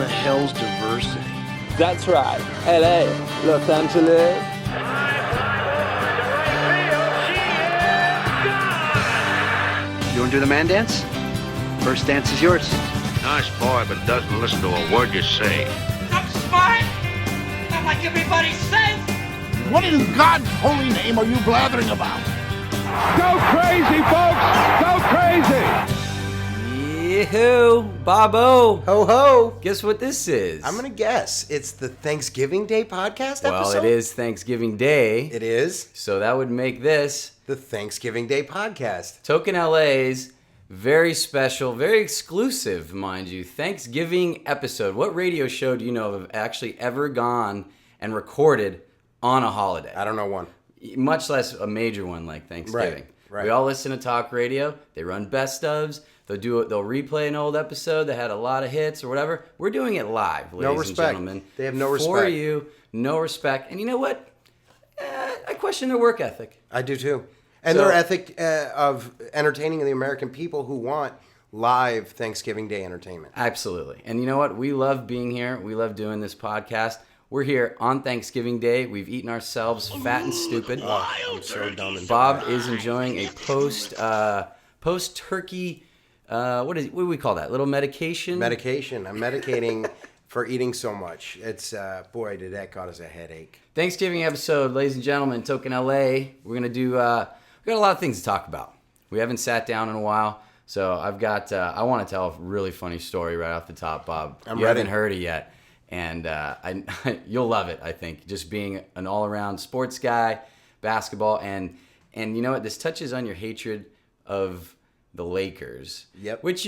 the hell's diversity? That's right. LA, Los Angeles. You want to do the man dance? First dance is yours. Nice boy, but doesn't listen to a word you say. I'm smart. I'm like everybody says. What in God's holy name are you blathering about? Go crazy, folks! Go crazy! Yee-hoo, Bobo. Ho ho! Guess what this is? I'm gonna guess it's the Thanksgiving Day podcast well, episode. it is Thanksgiving Day. It is So that would make this the Thanksgiving Day podcast. Toke LA's very special, very exclusive, mind you, Thanksgiving episode. What radio show do you know have actually ever gone and recorded on a holiday? I don't know one. Much less a major one like Thanksgiving. Right. We all listen to talk radio. They run best ofs. They'll replay an old episode that had a lot of hits or whatever. We're doing it live, ladies and gentlemen. They have no respect. For you, no respect. And you know what? I question their work ethic. I do too. And So- their ethic of entertaining the American people who want live Thanksgiving Day entertainment. Absolutely. And you know what? We love being here. We love doing this podcast. We're here on Thanksgiving Day. We've eaten ourselves fat and stupid. I'm so dumb and Bob is enjoying a post-turkey, what do we call that? Little medication? medication. I'm medicating for eating so much. It's boy, did that cause a headache. Thanksgiving episode, ladies and gentlemen, Token LA. We're going to do, we got a lot of things to talk about. We haven't sat down in a while. So I've got, I want to tell a really funny story right off the top, Bob. I'm You ready. haven't heard it yet. And you'll love it, I think. Just being an all-around sports guy, basketball, and you know what? This touches on your hatred of the Lakers. Yep. Let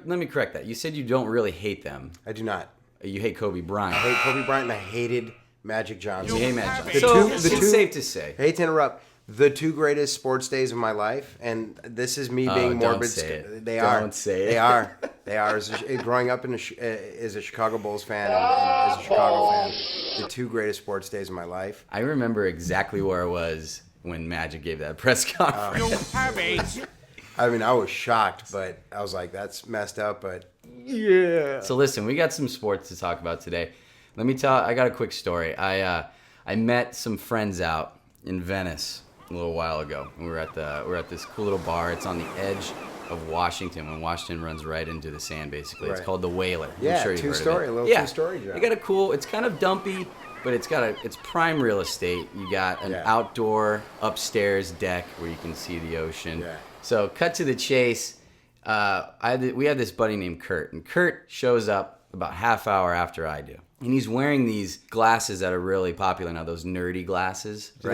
me correct that. You said you don't really hate them. I do not. You hate Kobe Bryant. I hate Kobe Bryant and I hated Magic Johnson. You hate Magic The Johnson. two- It's safe to say. I hate to interrupt. The two greatest sports days of my life, and this is me being don't morbid. say it. They are. Don't say it. They are. They are. Growing up as a Chicago Bulls fan and as a Chicago fan, the two greatest sports days of my life. I remember exactly where I was when Magic gave that press conference. I mean, I was shocked, but I was like, "That's messed up." But So listen, we got some sports to talk about today. Let me tell. I got a quick story. I met some friends out in Venice a little while ago. We were at this cool little bar. It's on the edge of Washington, when Washington runs right into the sand. Basically, it's Right. called the Whaler. Yeah, I'm sure you've heard of two-story, it. a little yeah. two-story job. They got a cool. It's kind of dumpy, but it's prime real estate. You got an Yeah. outdoor upstairs deck where you can see the ocean. Yeah. So cut to the chase. We had this buddy named Kurt, and Kurt shows up about half hour after I do, and he's wearing these glasses that are really popular now. Those nerdy glasses. do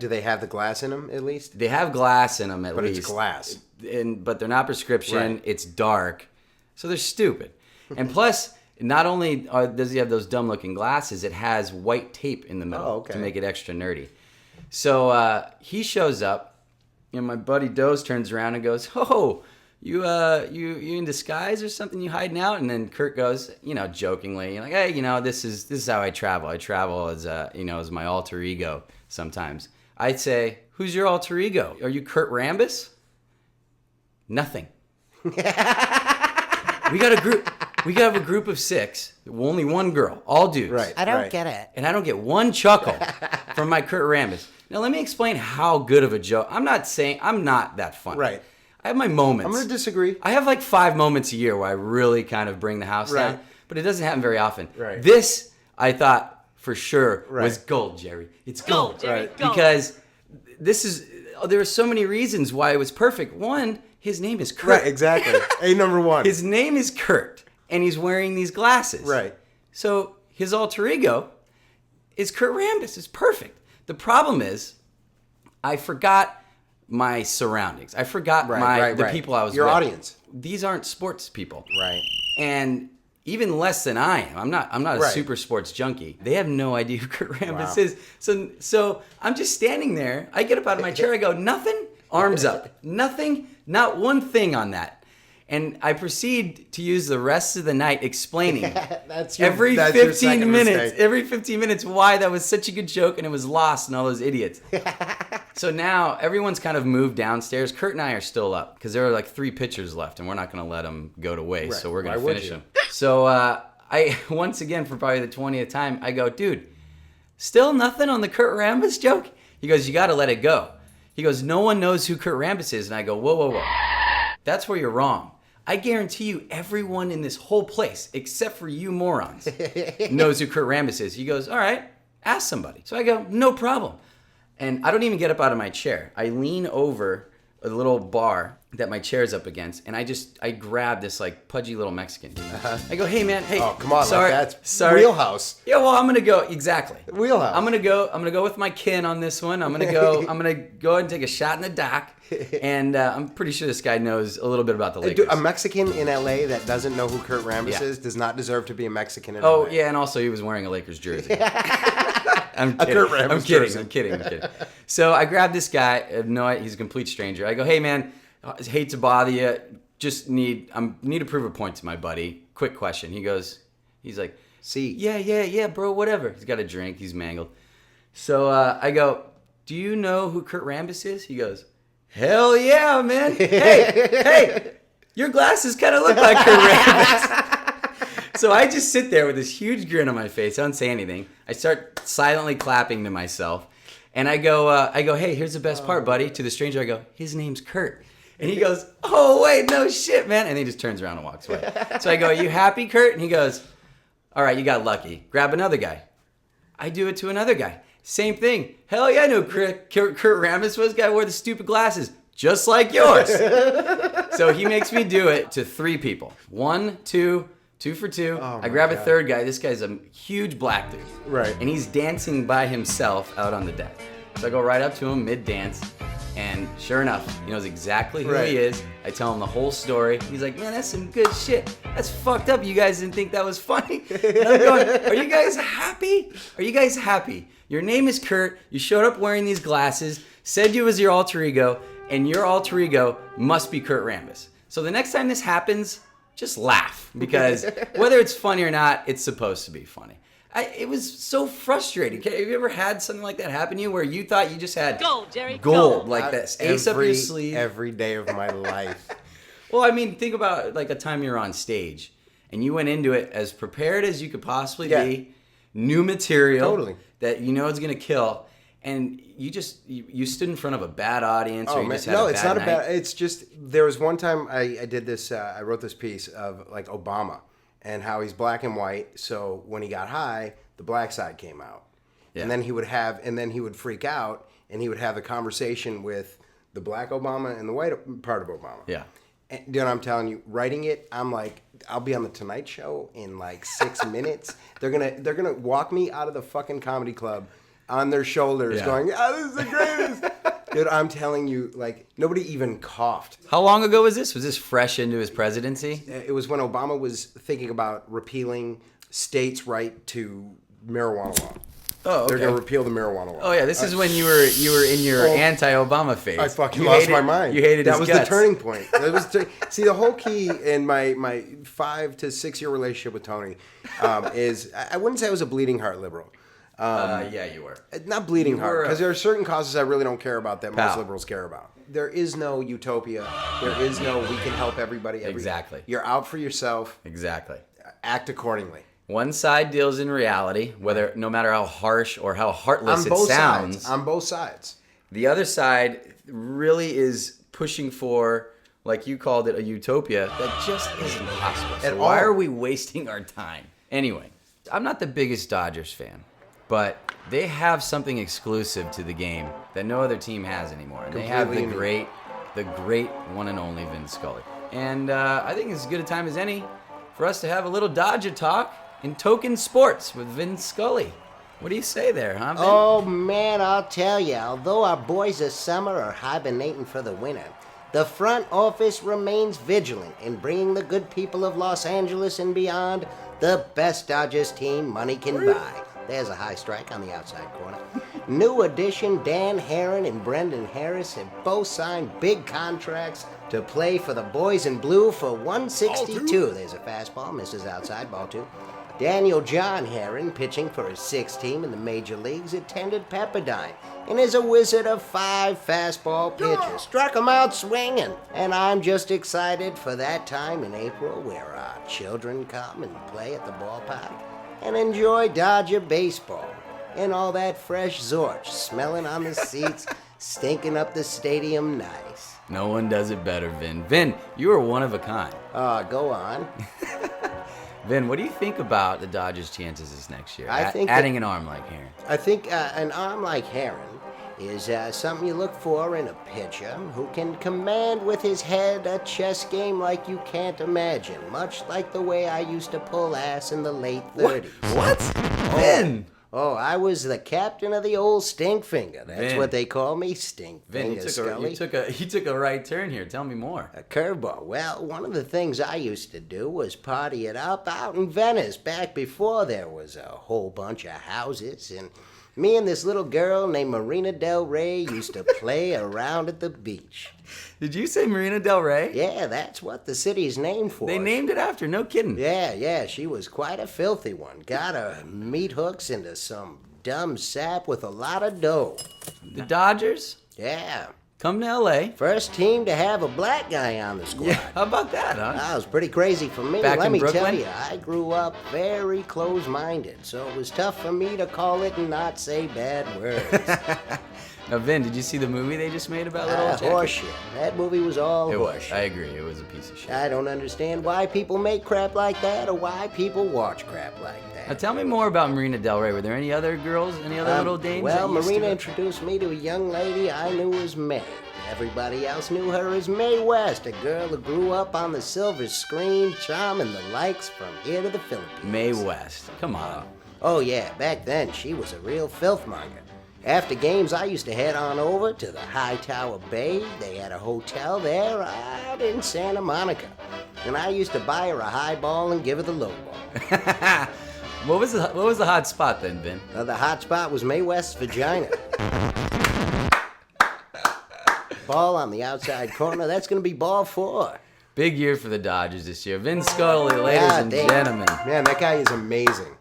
they have the glass in them at least? They have glass in them at But least. it's glass. But they're not prescription. Right. It's dark, so they're stupid. And plus, not only does he have those dumb-looking glasses, it has white tape in the middle okay. to make it extra nerdy. So he shows up, and my buddy Doze turns around and goes, "Oh, you in disguise or something? You hiding out?" And then Kurt goes, jokingly, like, "Hey, this is how I travel. I travel as as my alter ego sometimes." I'd say, "Who's your alter ego? Are you Kurt Rambis?" Nothing. We got a group. We have a group of 6. Only one girl, all dudes. Right. I don't get it. And I don't get one chuckle from my Kurt Rambis. Now let me explain how good of a joke. I'm not saying I'm not that funny. Right. I have my moments. I'm going to disagree. I have like 5 moments a year where I really kind of bring the house Right. down, but it doesn't happen very often. Right. This, I thought for sure was Right. gold, Jerry. It's gold. Right. Because there are so many reasons why it was perfect. One, his name is Kurt. Right, exactly. number 1. His name is Kurt, and he's wearing these glasses. Right. So his alter ego is Kurt Rambis. It's perfect. The problem is, I forgot my surroundings. I forgot the people I was Your with. audience. These aren't sports people. Right. And even less than I am. I'm not a Right. super sports junkie. They have no idea who Kurt Rambis Wow. is. So I'm just standing there. I get up out of my chair. I go, nothing? Arms up. Nothing? Not one thing on that. And I proceed to use the rest of the night explaining every your 15 second minutes, mistake. why that was such a good joke and it was lost and all those idiots. So now everyone's kind of moved downstairs. Kurt and I are still up because there are like 3 pitchers left and we're not going to let them go to waste. Right. So we're going Why to would finish you? them. So I once again, for probably the 20th time, I go, dude, still nothing on the Kurt Rambis joke? He goes, you got to let it go. He goes, no one knows who Kurt Rambis is. And I go, whoa. That's where you're wrong. I guarantee you everyone in this whole place, except for you morons, knows who Kurt Rambis is. He goes, all right, ask somebody. So I go, no problem. And I don't even get up out of my chair. I lean over a little bar that my chair's up against, and I grab this like pudgy little Mexican. I go, hey man, hey. Oh, come on, sorry, like that's sorry. wheelhouse. Yeah, well, I'm gonna go exactly. Wheelhouse. I'm gonna go with my kin on this one. I'm gonna go ahead and take a shot in the dock, and I'm pretty sure this guy knows a little bit about the Lakers. Dude, a Mexican in LA that doesn't know who Kurt Rambis is does not deserve to be a Mexican in LA. Oh yeah, and also he was wearing a Lakers jersey. I'm kidding. Kurt Rambis I'm kidding. So I grab this guy. He's a complete stranger. I go, hey man, I hate to bother you. Just need to prove a point to my buddy. Quick question. He's like, see, yeah, bro, whatever. He's got a drink. He's mangled. So I go, do you know who Kurt Rambis is? He goes, hell yeah, man. Hey, your glasses kind of look like Kurt Rambis. So I just sit there with this huge grin on my face. I don't say anything. I start silently clapping to myself. And I go, hey, here's the best part, buddy. To the stranger, I go, his name's Kurt. And he goes, oh, wait, no shit, man. And he just turns around and walks away. So I go, you happy, Kurt? And he goes, all right, you got lucky. Grab another guy. I do it to another guy. Same thing. Hell yeah, I know Kurt Rambis was the guy who wore the stupid glasses, just like yours. So he makes me do it to 3 people. 1, 2 for 2. Oh I grab my a God. third guy. This guy's a huge black dude. Right. And he's dancing by himself out on the deck. So I go right up to him mid-dance. And sure enough, he knows exactly who he is. I tell him the whole story. He's like, man, that's some good shit. That's fucked up. You guys didn't think that was funny? And I'm going, are you guys happy? Are you guys happy? Your name is Kurt. You showed up wearing these glasses, said you was your alter ego, and your alter ego must be Kurt Rambis. So the next time this happens, just laugh. Because whether it's funny or not, it's supposed to be funny. It was so frustrating. Have you ever had something like that happen to you where you thought you just had Gold, Jerry. gold like this, ace up your sleeve? Every day of my life. Well, I mean, think about like a time you're on stage and you went into it as prepared as you could possibly be, new material that you know is going to kill, and you stood in front of a bad audience or you just had a bad it's not night. a bad. It's just there was one time I did this. I wrote this piece of like Obama and how he's black and white. So when he got high, the black side came out, and then he would freak out and he would have a conversation with the black Obama and the white part of Obama. Yeah. And, dude, I'm telling you, writing it, I'm like, I'll be on the Tonight Show in like 6 minutes. They're gonna walk me out of the fucking comedy club on their shoulders, going, "Oh, this is the greatest." Dude, I'm telling you, like, nobody even coughed. How long ago was this? Was this fresh into his presidency? It was when Obama was thinking about repealing states' right to marijuana law. Oh, okay. They're gonna repeal the marijuana law. Oh yeah, this is when you were in your anti-Obama phase. I fucking lost my mind. You hated that his was guts. the turning point. That was see, the whole key in my 5 to 6 year relationship with Tony is I wouldn't say I was a bleeding heart liberal. Yeah, you were. Not bleeding heart, because there are certain causes I really don't care about that most Pal. liberals care about. There is no utopia. There is no we can help everybody. Exactly. You're out for yourself. Exactly. Act accordingly. One side deals in reality, no matter how harsh or how heartless it sounds. On both sides. The other side really is pushing for, like you called it, a utopia that just isn't possible. So why are we wasting our time? Anyway, I'm not the biggest Dodgers fan, but they have something exclusive to the game that no other team has anymore. And they have the great one and only Vin Scully. And I think it's as good a time as any for us to have a little Dodger talk in Token Sports with Vin Scully. What do you say there, huh, Vin? Oh, man, I'll tell you. Although our boys this summer are hibernating for the winter, the front office remains vigilant in bringing the good people of Los Angeles and beyond the best Dodgers team money can buy. There's a high strike on the outside corner. New addition Dan Herron and Brendan Harris have both signed big contracts to play for the boys in blue for $162. There's a fastball, misses outside, ball 2. Daniel John Herron, pitching for his sixth team in the major leagues, attended Pepperdine and is a wizard of 5 fastball pitches. Struck 'em out swinging. And I'm just excited for that time in April where our children come and play at the ballpark and enjoy Dodger baseball and all that fresh Zorch smelling on the seats, stinking up the stadium nice. No one does it better, Vin. Vin, you are one of a kind. Go on. Vin, what do you think about the Dodgers' chances this next year? I think adding an arm like Herron. I think an arm like Herron is something you look for in a pitcher who can command with his head a chess game like you can't imagine, much like the way I used to pull ass in the late 30s. What? Vin! Oh, I was the captain of the old Stinkfinger. That's Vin. what they call me, Vin, Stinkfinger Scully. you took a right turn here. Tell me more. A curveball. Well, one of the things I used to do was party it up out in Venice back before there was a whole bunch of houses. And me and this little girl named Marina Del Rey used to play around at the beach. Did you say Marina Del Rey? Yeah, that's what the city's named for. They named it after, no kidding. Yeah, she was quite a filthy one. Got her meat hooks into some dumb sap with a lot of dough. The Dodgers? Yeah. Come to L.A. First team to have a black guy on the squad. Yeah, how about that, huh? That was pretty crazy for me. Back Let in me Brooklyn? tell you, I grew up very close-minded, so it was tough for me to call it and not say bad words. Now, Vin, did you see the movie they just made about Little Jackie? Horseshit. That movie was all It was. horseshit. I agree. It was a piece of shit. I don't understand why people make crap like that or why people watch crap like that. Now, tell me more about Marina Del Rey. Were there any other girls, any other little dames? Well, that used Marina to- introduced me to a young lady I knew as May. Everybody else knew her as Mae West, a girl who grew up on the silver screen, charming the likes from here to the Philippines. Mae West. Come on. Oh yeah, back then she was a real filthmonger. After games, I used to head on over to the Hightower Bay. They had a hotel there out in Santa Monica. And I used to buy her a highball and give her the low ball. What was the hot spot then, Vin? The hot spot was Mae West's vagina. Ball on the outside corner, that's going to be ball 4. Big year for the Dodgers this year. Vin Scully, ladies God and damn. gentlemen. Man, that guy is amazing.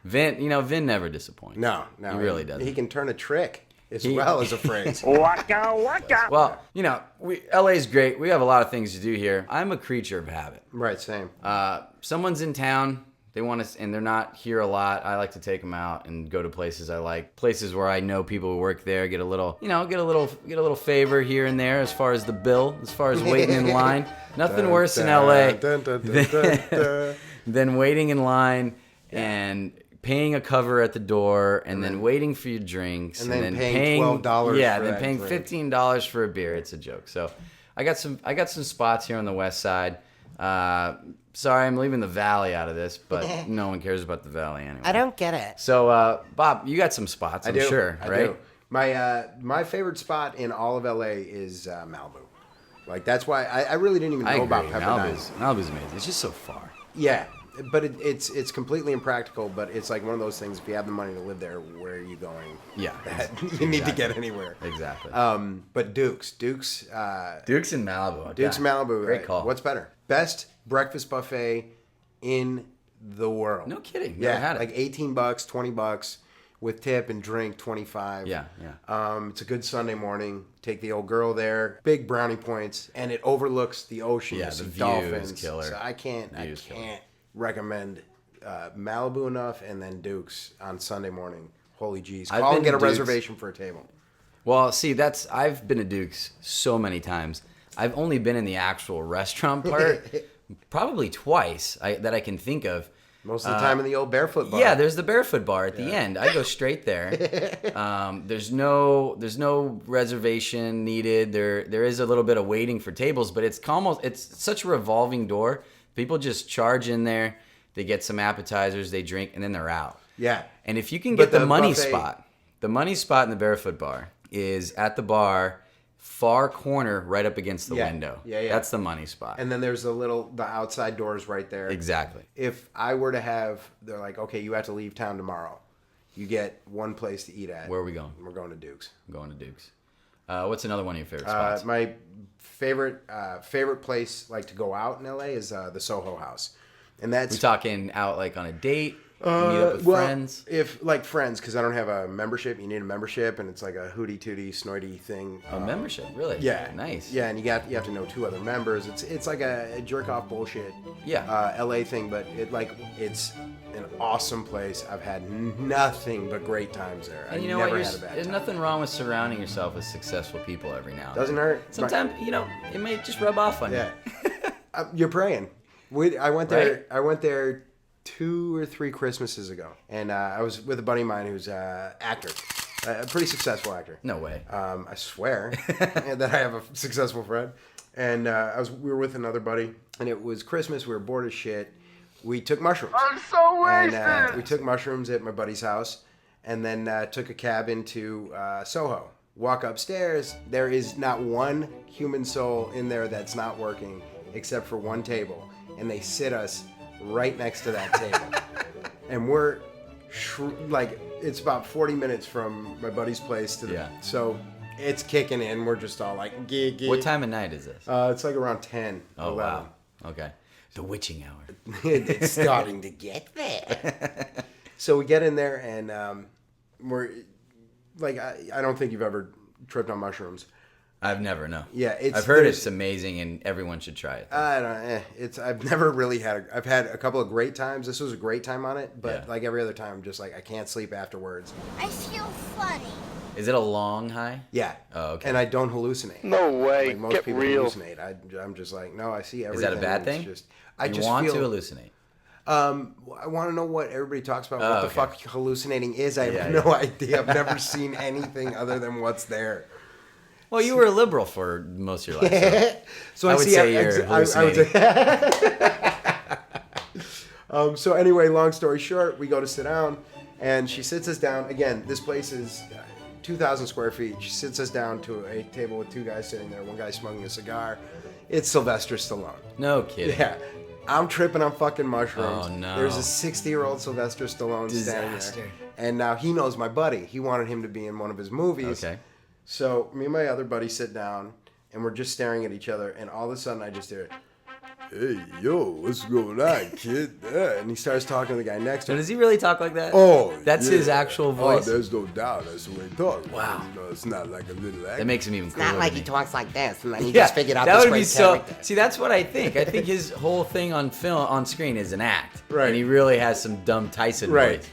Vin never disappoints. No, He really doesn't. He can turn a trick as He- well as a phrase. Well, LA's great. We have a lot of things to do here. I'm a creature of habit. Right, same. Someone's in town. They want us, and they're not here a lot. I like to take them out and go to places I like, places where I know people who work there. Get a little favor here and there as far as the bill, as far as waiting in line. Nothing worse in LA than waiting in line and paying a cover at the door, and then waiting for your drinks, and then paying $12 Yeah, for then that paying drink. $15 for a beer. It's a joke. So, I got some spots here on the west side. Sorry, I'm leaving the valley out of this, but no one cares about the valley anyway. I don't get it. So, Bob, you got some spots, I'm sure, I right? do. My favorite spot in all of LA is Malibu. Like, that's why I really didn't even I know agree. about Pepperdine. Malibu's amazing. It's just so far. Yeah, but it's completely impractical. But it's like one of those things. If you have the money to live there, where are you going? Yeah, You need to get anywhere. Exactly. But Duke's Duke's in Malibu. Duke's Okay. Malibu. Great call. What's better? Best breakfast buffet in the world. No kidding. Yeah, Never had it. like $18, $20 with tip and drink, 25. Yeah. It's a good Sunday morning. Take the old girl there. Big brownie points, and it overlooks the ocean. Yeah, You the see view is dolphins. killer. So I can't recommend Malibu enough, and then Duke's on Sunday morning. Holy jeez! I've Call been and get to a Duke's. reservation for a table. Well, see, I've been to Duke's so many times. I've only been in the actual restaurant part probably twice that I can think of. Most of the time in the old barefoot bar. Yeah, there's the barefoot bar at the end. I go straight there. There's no reservation needed. There is a little bit of waiting for tables, but it's such a revolving door. People just charge in there. They get some appetizers, they drink, and then they're out. Yeah. And if you can But get the the money buffet- spot, the money spot in the barefoot bar is at the bar, far corner, right up against the window. Yeah. That's the money spot. And then there's the outside doors right there. Exactly. If I were to they're like, okay, you have to leave town tomorrow. You get one place to eat at. Where are we going? We're going to Duke's. I'm going to Duke's. What's another one of your favorite spots? My favorite place like to go out in LA is the Soho House. And that's We talking out like on a date, meet up with friends. If like friends, because I don't have a membership. You need a membership, and it's like a hootie tootie snorty thing. A membership, really? Yeah, Nice. Yeah, and you have to know 2 other members. It's like a jerk off bullshit. Yeah. LA thing, but it's an awesome place. I've had nothing but great times there. And you know never what? had a bad There's time. nothing wrong with surrounding yourself with successful people every now and Doesn't then. hurt. Sometimes, it may just rub off on Yeah. you. You're praying. I went there. Right? I went there 2 or 3 Christmases ago, and I was with a buddy of mine who's an actor, a pretty successful actor. No way. I swear that I have a successful friend, and we were with another buddy, and it was Christmas. We were bored as shit. We took mushrooms. I'm so wasted. And we took mushrooms at my buddy's house, and then took a cab into Soho. Walk upstairs. There is not one human soul in there that's not working, except for one table, and they sit us right next to that table. And we're it's about 40 minutes from my buddy's place to the so it's kicking in. We're just all like gig. What time of night is this? It's like around 10. Oh 11. wow. Okay. The witching hour. It's starting to get there. So we get in there, and we're like, I don't think you've ever tripped on mushrooms. I've never, no. Yeah, I've heard it's amazing and everyone should try it. I don't. I've never really had. I've had a couple of great times. This was a great time on it, but like every other time, I'm just like I can't sleep afterwards. I feel funny. Is it a long high? Yeah. Oh, okay. And I don't hallucinate. No way. Like most Get people real. hallucinate. I'm just like, no, I see everything. Is that a bad It's thing? Just, You want to hallucinate? I want to know what everybody talks about. What the fuck hallucinating is? I have no idea. I've never seen anything other than what's there. Well, you were a liberal for most of your life. So I would say you're hallucinating. So anyway, long story short, we go to sit down, and she sits us down. Again, this place is 2,000 square feet. She sits us down to a table with 2 guys sitting there. One guy smoking a cigar. It's Sylvester Stallone. No kidding. Yeah. I'm tripping on fucking mushrooms. Oh, no. There's a 60-year-old Sylvester Stallone standing there. And now he knows my buddy. He wanted him to be in one of his movies. Okay. So me and my other buddy sit down, and we're just staring at each other, and all of a sudden I just hear, "Hey, yo, what's going on, kid?" And he starts talking to the guy next to So him. does he really talk like that? Oh, that's his actual voice. Oh, there's no doubt. That's the way he talks. Wow. You know, it's not like a little That makes him even It's cooler. not like to he me. talks like this, and then he Yeah, just figured out that this would be great so. character. See, that's what I think. I think his whole thing on film, on screen, is an act. Right. And he really has some dumb Tyson Right. voice.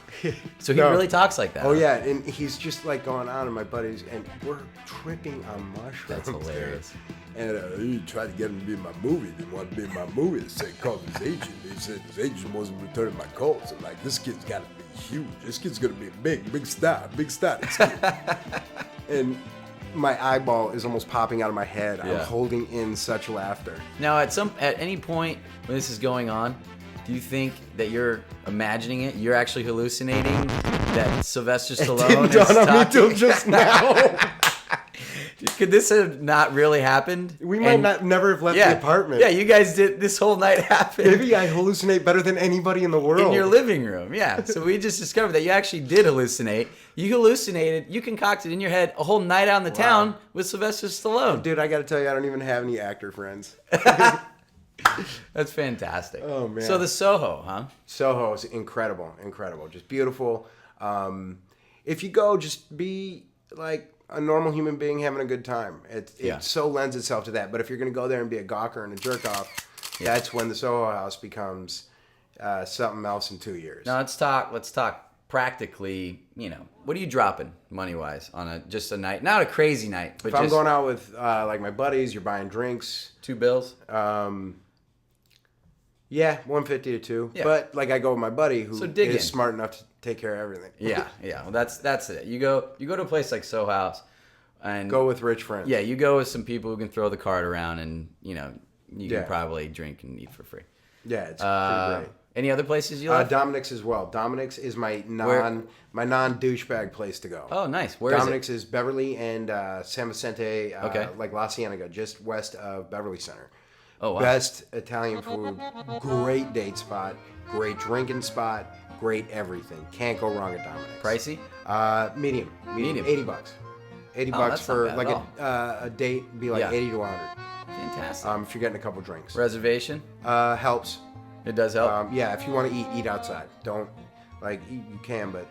So he No. really talks like that. Oh yeah, and he's just like going on, and my buddies, and we're tripping on mushrooms. That's hilarious. And he tried to get him to be in my movie. He didn't want to be in my movie. He said, called his agent. He said his agent wasn't returning my calls. I'm like, this kid's got to be huge. This kid's going to be a big star. Big star, this kid. And my eyeball is almost popping out of my head. I'm Yeah. holding in such laughter. Now, at any point when this is going on, do you think that you're imagining it? You're actually hallucinating that Sylvester Stallone Didn't is dawn on me talking? till just now. Could this have not really happened? We might not never have left the apartment. Yeah, you guys did. This whole night happened. Maybe I hallucinate better than anybody in the world. In your living room, yeah. So we just discovered that you actually did hallucinate. You hallucinated. You concocted in your head a whole night out in the town with Sylvester Stallone. Dude, I got to tell you, I don't even have any actor friends. That's fantastic. Oh, man. So the Soho, huh? Soho is incredible, just beautiful. If you go, just be like a normal human being having a good time. It so lends itself to that. But if you're going to go there and be a gawker and a jerk off, that's when the Soho House becomes something else in 2 years. Now let's talk practically. What are you dropping money wise on just a night? Not a crazy night, but if I'm going out with like my buddies, you're buying drinks. $2 bills. Yeah, 150 to 2. Yeah. But like I go with my buddy who dig is in. smart enough to take care of everything. Yeah. Well, that's it. You go to a place like Soho House, and Go with rich friends. Yeah, you go with some people who can throw the card around, and you can probably drink and eat for free. Yeah, it's pretty great. Any other places you like? Dominic's as well. Dominic's is my non douchebag place to go. Oh, nice. Where Dominic's is is Beverly and San Vicente, Okay. like La Cienega, just west of Beverly Center. Oh, wow. Best Italian food, great date spot, great drinking spot, great everything. Can't go wrong at Dominic's. Pricey? Medium. Medium. $80. $80 that's for not bad like at a date, be like Yeah. 80 to 100. Fantastic. If you're getting a couple drinks. Reservation? Helps. It does help. Yeah, if you want to eat outside. Don't you can, but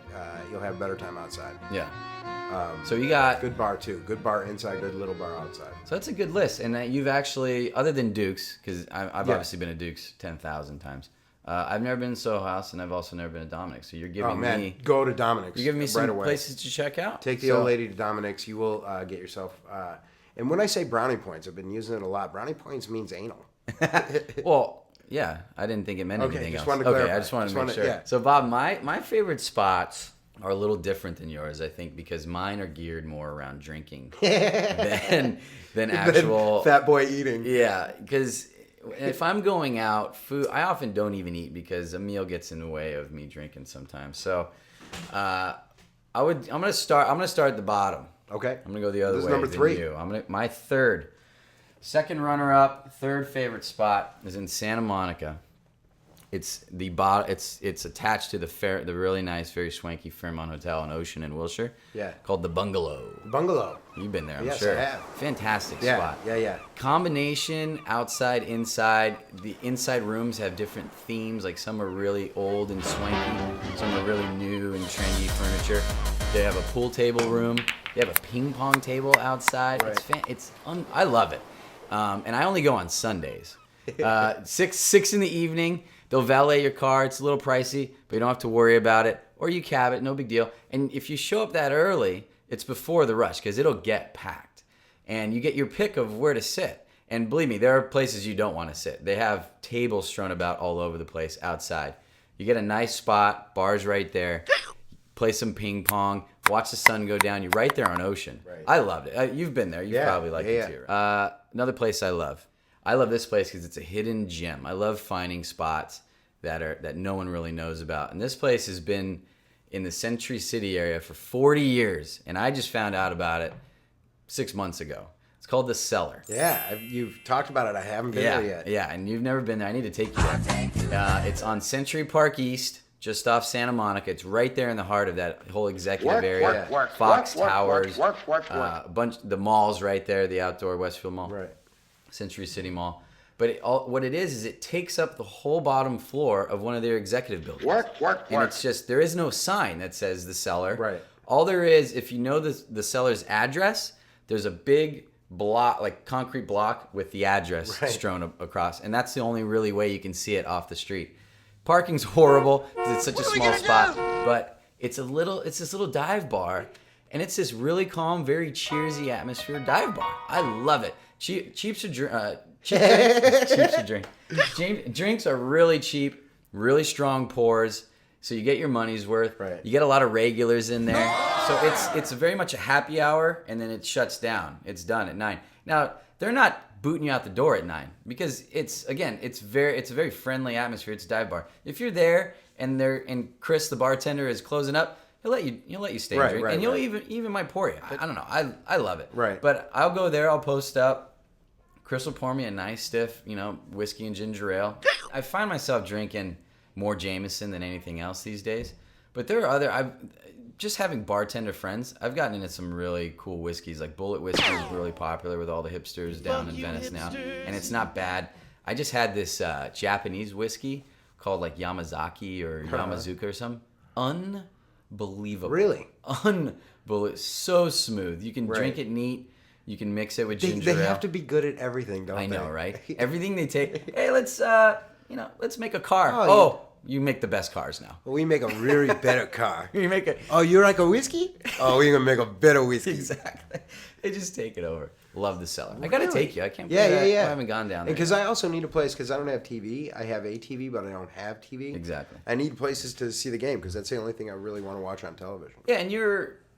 you'll have a better time outside. Yeah. So you got good bar too. Good bar inside, good little bar outside. So that's a good list, and that you've actually, other than Duke's, because I've obviously been to Duke's 10,000 times. I've never been to Soho House, and I've also never been to Dominic's. So you're giving me go to Dominic's. You're giving me some right away. places to check out. Take the old lady to Dominic's. You will get yourself. And when I say brownie points, I've been using it a lot. Brownie points means anal. Well, yeah, I didn't think it meant anything just else. wanted to clarify. I just wanted to make sure. Yeah. So Bob, my favorite spots are a little different than yours, I think, because mine are geared more around drinking than actual fat boy eating. Yeah, because if I'm going out, food, I often don't even eat because a meal gets in the way of me drinking sometimes. So, I'm gonna start at the bottom. Okay. I'm gonna go the other This way. is number 3. Than you. My second runner-up, third favorite spot is in Santa Monica. It's it's attached to the really nice, very swanky Fairmont Hotel on Ocean in Wilshire. Yeah. Called the Bungalow. Bungalow. You've been there, I'm Yes, sure. I have. Fantastic Yeah, spot. yeah. Combination outside, inside. The inside rooms have different themes. Like some are really old and swanky. Some are really new and trendy furniture. They have a pool table room. They have a ping pong table outside. Right. I love it. And I only go on Sundays. 6 in the evening. They'll valet your car. It's a little pricey, but you don't have to worry about it. Or you cab it, no big deal. And if you show up that early, it's before the rush because it'll get packed. And you get your pick of where to sit. And believe me, there are places you don't want to sit. They have tables strewn about all over the place outside. You get a nice spot, bar's right there. Play some ping pong, watch the sun go down. You're right there on Ocean. Right. I loved it. You've been there. You probably like it too. Right? Another place I love. I love this place because it's a hidden gem. I love finding spots that no one really knows about. And this place has been in the Century City area for 40 years, and I just found out about it 6 months ago. It's called The Cellar. Yeah, you've talked about it. I haven't been there yet. Yeah, and you've never been there. I need to take you there. It's on Century Park East, just off Santa Monica. It's right there in the heart of that whole executive area. Fox Towers, a bunch. The mall's right there, the outdoor Westfield Mall. Right. Century City Mall. But what it is it takes up the whole bottom floor of one of their executive buildings. And it's just, there is no sign that says The Cellar. Right. All there is, if you know the Cellar's address, there's a big block, like concrete block with the address strewn across. And that's the only really way you can see it off the street. Parking's horrible because it's such a small spot. But it's this little dive bar. And it's this really calm, very cheersy atmosphere dive bar. I love it. Cheaps to drink. Drinks are really cheap, really strong pours, so you get your money's worth. Right. You get a lot of regulars in there, so it's very much a happy hour, and then it shuts down. It's done at 9. Now they're not booting you out the door at 9 because it's a very friendly atmosphere. It's a dive bar. If you're there and Chris the bartender is closing up, he'll let you stay and drink, and you'll even might pour you. I don't know. I love it. Right. But I'll go there. I'll post up. Chris will pour me a nice stiff, whiskey and ginger ale. I find myself drinking more Jameson than anything else these days. But there are just having bartender friends. I've gotten into some really cool whiskeys. Like Bullet whiskey is really popular with all the hipsters down in Venice now, and it's not bad. I just had this Japanese whiskey called like Yamazaki or Yamazuka or something. Unbelievable. Really? Unbelievable. So smooth. You can drink it neat. You can mix it with ginger ale. They have to be good at everything, don't they? I know, right? Everything they take. Hey, let's make a car. You make the best cars now. We make a really better car. You make it. Oh, you like a whiskey? Oh, we're gonna make a better whiskey. Exactly. They just take it over. Love The Cellar. I gotta take you. I can't. Yeah. I haven't gone down there. Because I also need a place because I don't have TV. I have a TV, but I don't have TV. Exactly. I need places to see the game because that's the only thing I really want to watch on television. Yeah, and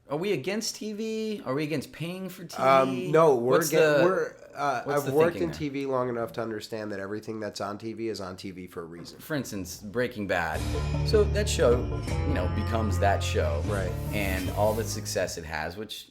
are we against TV? Are we against paying for TV? No, I've worked in there? TV long enough to understand that everything that's on TV is on TV for a reason. For instance, Breaking Bad. So that show, becomes that show. Right. And all the success it has, which,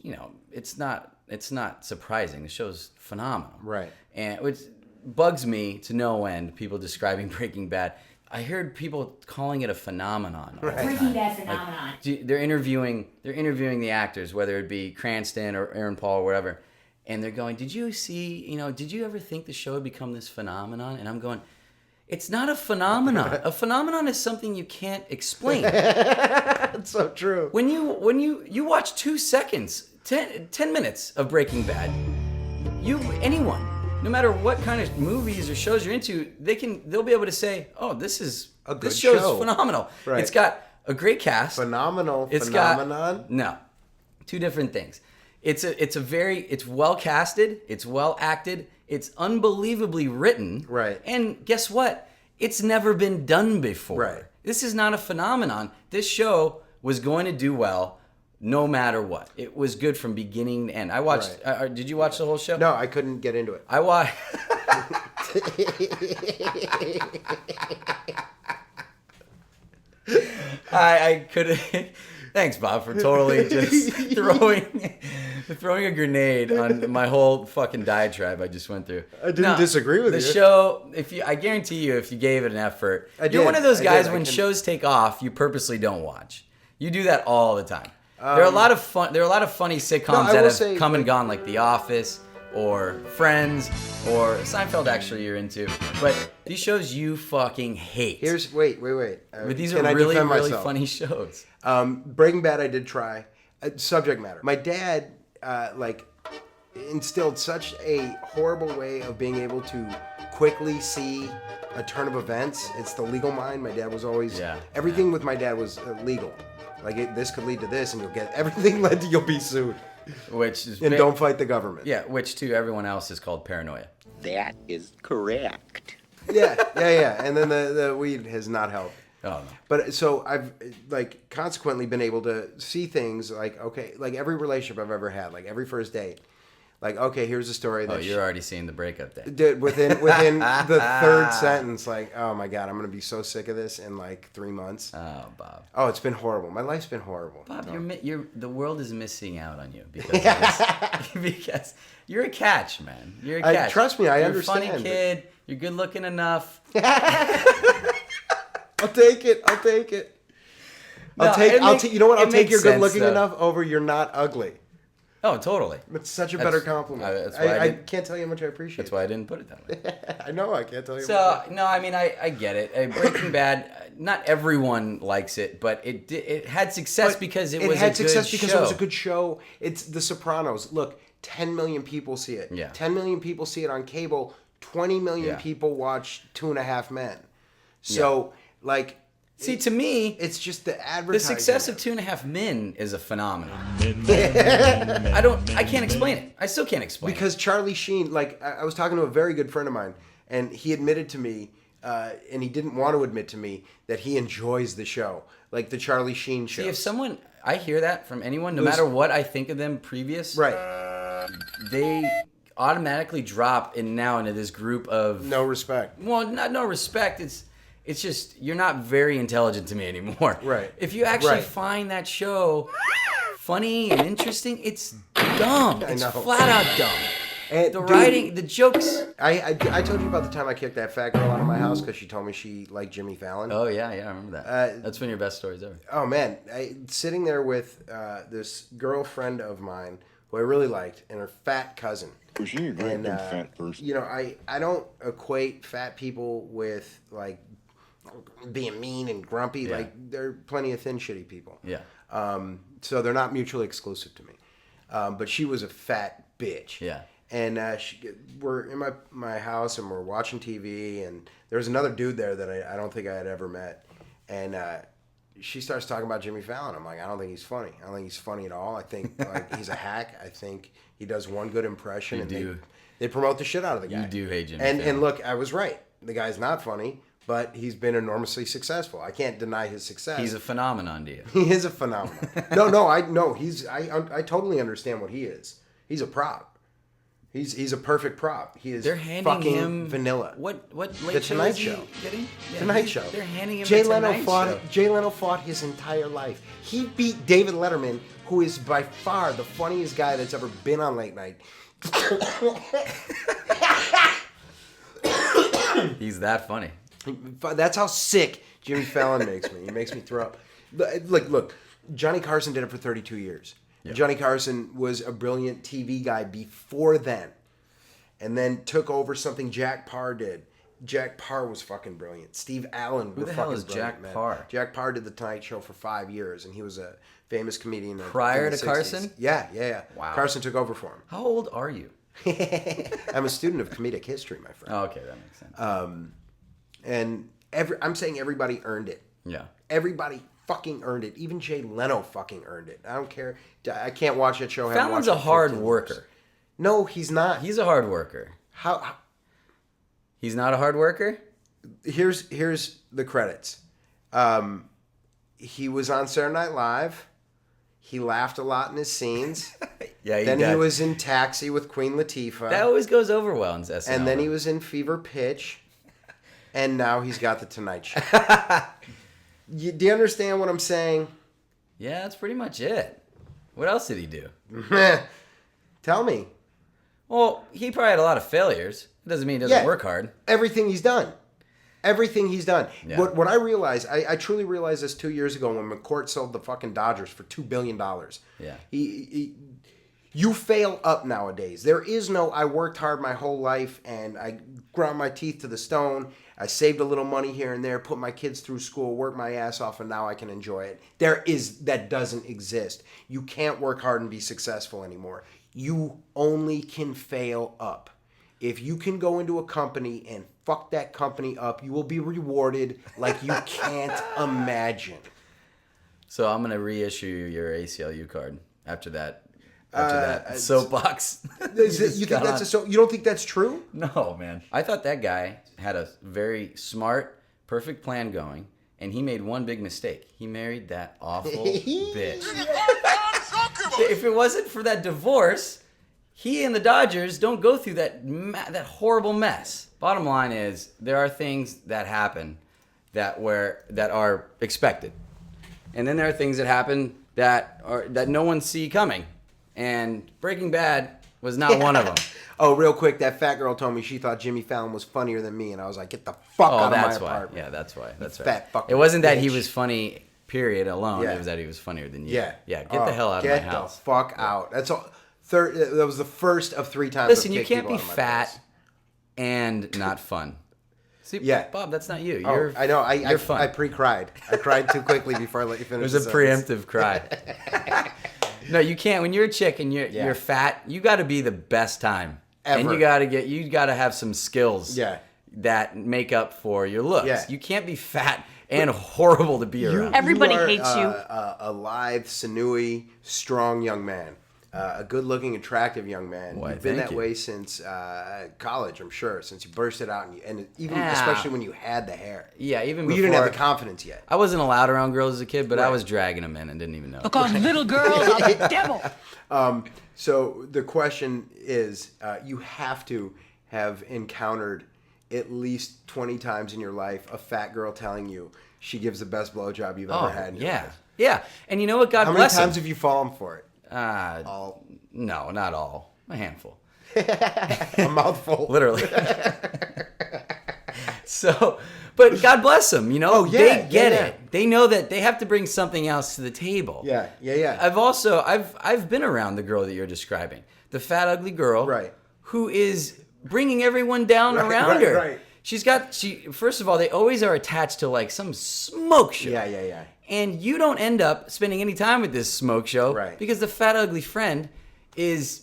it's not surprising. The show's phenomenal. Right. And which bugs me to no end, people describing Breaking Bad. I heard people calling it a phenomenon. Breaking Bad phenomenon. They're interviewing the actors, whether it be Cranston or Aaron Paul or whatever, and they're going, "Did you see? Did you ever think the show had become this phenomenon?" And I'm going, It's not a phenomenon. A phenomenon is something you can't explain. That's so true. When you watch 2 seconds, 10 minutes of Breaking Bad, anyone, no matter what kind of movies or shows you're into, they'll be able to say, "Oh, this show's show. phenomenal." Right. It's got a great cast. Phenomenal. It's phenomenon. No, two different things. It's well casted. It's well acted. It's unbelievably written. Right. And guess what? It's never been done before. Right. This is not a phenomenon. This show was going to do well no matter what. It was good from beginning to end. I watched. Right. Did you watch the whole show? No, I couldn't get into it. I watched. I could. Thanks, Bob, for totally just throwing a grenade on my whole fucking diatribe I just went through. I didn't disagree with you. The show, I guarantee you, if you gave it an effort, you're one of those guys when shows take off, you purposely don't watch. You do that all the time. There are a lot of fun. There are a lot of funny sitcoms that have come and gone, like The Office or Friends or Seinfeld. Actually, you're into, but these shows you fucking hate. Wait. But these are really funny shows. Breaking Bad, I did try. Subject matter. My dad, instilled such a horrible way of being able to quickly see a turn of events. It's the legal mind. My dad was always everything with my dad was legal. Like this could lead to this, and you'll get everything led to you'll be sued. Don't fight the government. Yeah, which to everyone else is called paranoia. That is correct. Yeah. And then the weed has not helped. Oh no. But so I've consequently been able to see things like every relationship I've ever had, like every first date. Like, okay, here's a story that you're already seeing the breakup day. Within the third sentence, like, oh my God, I'm gonna be so sick of this in like 3 months. Oh, Bob. Oh, it's been horrible. My life's been horrible. Bob, the world is missing out on you because you're a catch, man. You're a catch. Trust me, I You're understand. a funny kid. You're good looking enough. I'll take it. You know what? I'll take you're good looking enough over you're not ugly. Oh, totally. It's such a better compliment. I can't tell you how much I appreciate it. That's why I didn't put it that way. I know, I can't tell you. No, I mean, I get it. Breaking Bad, not everyone likes it, but it had success because it was a good show. It's The Sopranos. Look, 10 million people see it. Yeah. 10 million people see it on cable. 20 million people watch 2.5 Men. So, see, to me, it's just the advertising. The success of 2.5 Men is a phenomenon. I can't explain it. I still can't explain it. Because Charlie Sheen, I was talking to a very good friend of mine, and he admitted to me, and he didn't want to admit to me, that he enjoys the show. Like the Charlie Sheen show. See, I hear that from anyone, no matter what I think of them previous. Right. They automatically drop into this group of... No respect. Well, not no respect. It's just, you're not very intelligent to me anymore. Right. If you actually find that show funny and interesting, it's dumb. It's flat out dumb. And writing, the jokes. I told you about the time I kicked that fat girl out of my house because she told me she liked Jimmy Fallon. Oh, yeah, I remember that. That's one of your best stories ever. Oh, man. Sitting there with this girlfriend of mine who I really liked and her fat cousin. Was she a great big fat person? You know, I don't equate fat people with, being mean and grumpy. Yeah. There are plenty of thin, shitty people. Yeah. So they're not mutually exclusive to me. But she was a fat bitch. Yeah. And we're in my house and we're watching TV, and there was another dude there that I don't think I had ever met. And she starts talking about Jimmy Fallon. I'm like, I don't think he's funny. I don't think he's funny at all. I think he's a hack. I think he does one good impression. They promote the shit out of the guy. You do hate Jimmy Fallon. Fallon. And look, I was right. The guy's not funny, but he's been enormously successful. I can't deny his success. He's a phenomenon, do you? He is a phenomenon. I totally understand what he is. He's a prop. He's a perfect prop. He is fucking him vanilla. What late the show Tonight is he Show. Getting? Yeah, Tonight Show. They're handing him Jay the Leno Tonight fought. Show. Jay Leno fought his entire life. He beat David Letterman, who is by far the funniest guy that's ever been on late night. He's that funny. That's how sick Jimmy Fallon makes me. He makes me throw up. Look, Johnny Carson did it for 32 years. Yeah. Johnny Carson was a brilliant TV guy before then, and then took over something Jack Parr did. Jack Parr was fucking brilliant. Steve Allen Who were the hell fucking is brilliant, Jack man. Parr? Jack Parr did the Tonight Show for 5 years, and he was a famous comedian. Prior in the to 60s. Carson? Yeah. Wow. Carson took over for him. How old are you? I'm a student of comedic history, my friend. Oh, okay, that makes sense. And I'm saying everybody earned it. Yeah. Everybody fucking earned it. Even Jay Leno fucking earned it. I don't care. I can't watch that show. Fallon's a hard worker. No, he's not. He's a hard worker. How? He's not a hard worker? Here's the credits. He was on Saturday Night Live. He laughed a lot in his scenes. Yeah, Then he was in Taxi with Queen Latifah. That always goes over well in SNL. And then he was in Fever Pitch. And now he's got the Tonight Show. Do you understand what I'm saying? Yeah, that's pretty much it. What else did he do? Tell me. Well, he probably had a lot of failures. It doesn't mean he doesn't work hard. Everything he's done. Everything he's done. Yeah. What I realized, I truly realized this 2 years ago when McCourt sold the fucking Dodgers for $2 billion. Yeah. You fail up nowadays. There is no, I worked hard my whole life and I ground my teeth to the stone. I saved a little money here and there, put my kids through school, worked my ass off, and now I can enjoy it. That doesn't exist. You can't work hard and be successful anymore. You only can fail up. If you can go into a company and fuck that company up, you will be rewarded like you can't imagine. So I'm gonna reissue your ACLU card after that soapbox. You don't think that's true? No, man. I thought that guy had a very smart, perfect plan going, and he made one big mistake. He married that awful bitch. If it wasn't for that divorce, he and the Dodgers don't go through that horrible mess. Bottom line is, there are things that happen that are expected, and then there are things that happen that no one see coming. And Breaking Bad was not one of them. Oh, real quick, that fat girl told me she thought Jimmy Fallon was funnier than me, and I was like, get the fuck out of my apartment. Yeah, that's why. That's right. Fat fucking It wasn't that bitch. he was funny, period, alone. Yeah. It was that he was funnier than you. Yeah. Yeah, get the hell out of my house. Get the fuck out. That's all. That was the first of 3 times. Listen, I've you kicked can't people be out of my fat place. and not fun. See, Yeah. Bob, that's not you. I know. You're fun. I pre-cried. I cried too quickly before I let you It finish. was a preemptive cry. No, you can't. When you're a chick and you're fat, you got to be the best time, Ever. and you got to have some skills. Yeah. That make up for your looks. Yeah. You can't be fat and horrible to be around. Everybody are, hates you. A lithe, sinewy, strong young man. A good-looking, attractive young man. Why, You've been thank that you. way since college, I'm sure. Since you burst it out, and even especially when you had the hair. Yeah, even Well, before. you didn't have the confidence yet. I wasn't allowed around girls as a kid, but I Right. was dragging them in and didn't even know. Because little girls are the devil. So the question is, you have to have encountered at least 20 times in your life a fat girl telling you she gives the best blowjob you've ever had in your life. Yeah. And you know what? God How many bless times him. have you fallen for it? All? No, not all. A handful. A mouthful. Literally. So, but God bless them. You know, they get it. They know that they have to bring something else to the table. Yeah. I've been around the girl that you're describing, the fat, ugly girl, Right. who is bringing everyone down around her. Right. First of all, they always are attached to like some smoke show. Yeah. And you don't end up spending any time with this smoke show, Right. because the fat, ugly friend is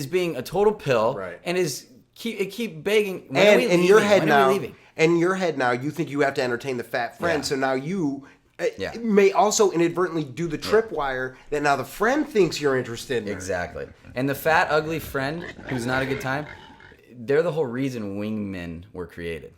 being a total pill, Right. and keep begging. And in your head When are now, we leaving? you think you have to entertain the fat friend. Yeah. So now you may also inadvertently do the tripwire that now the friend thinks you're interested in. her. Exactly. And the fat, ugly friend who's not a good time, they're the whole reason wingmen were created.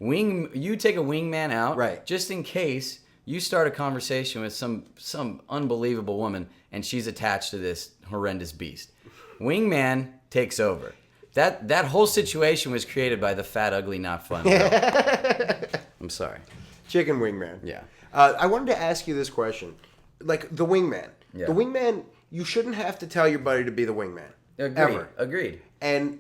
You take a wingman out, Right. just in case you start a conversation with some unbelievable woman and she's attached to this horrendous beast. Wingman takes over. That whole situation was created by the fat, ugly, not fun girl. I'm sorry. Chicken wingman. Yeah. I wanted to ask you this question. Like the wingman. Yeah. The wingman, you shouldn't have to tell your buddy to be the wingman. Agreed. And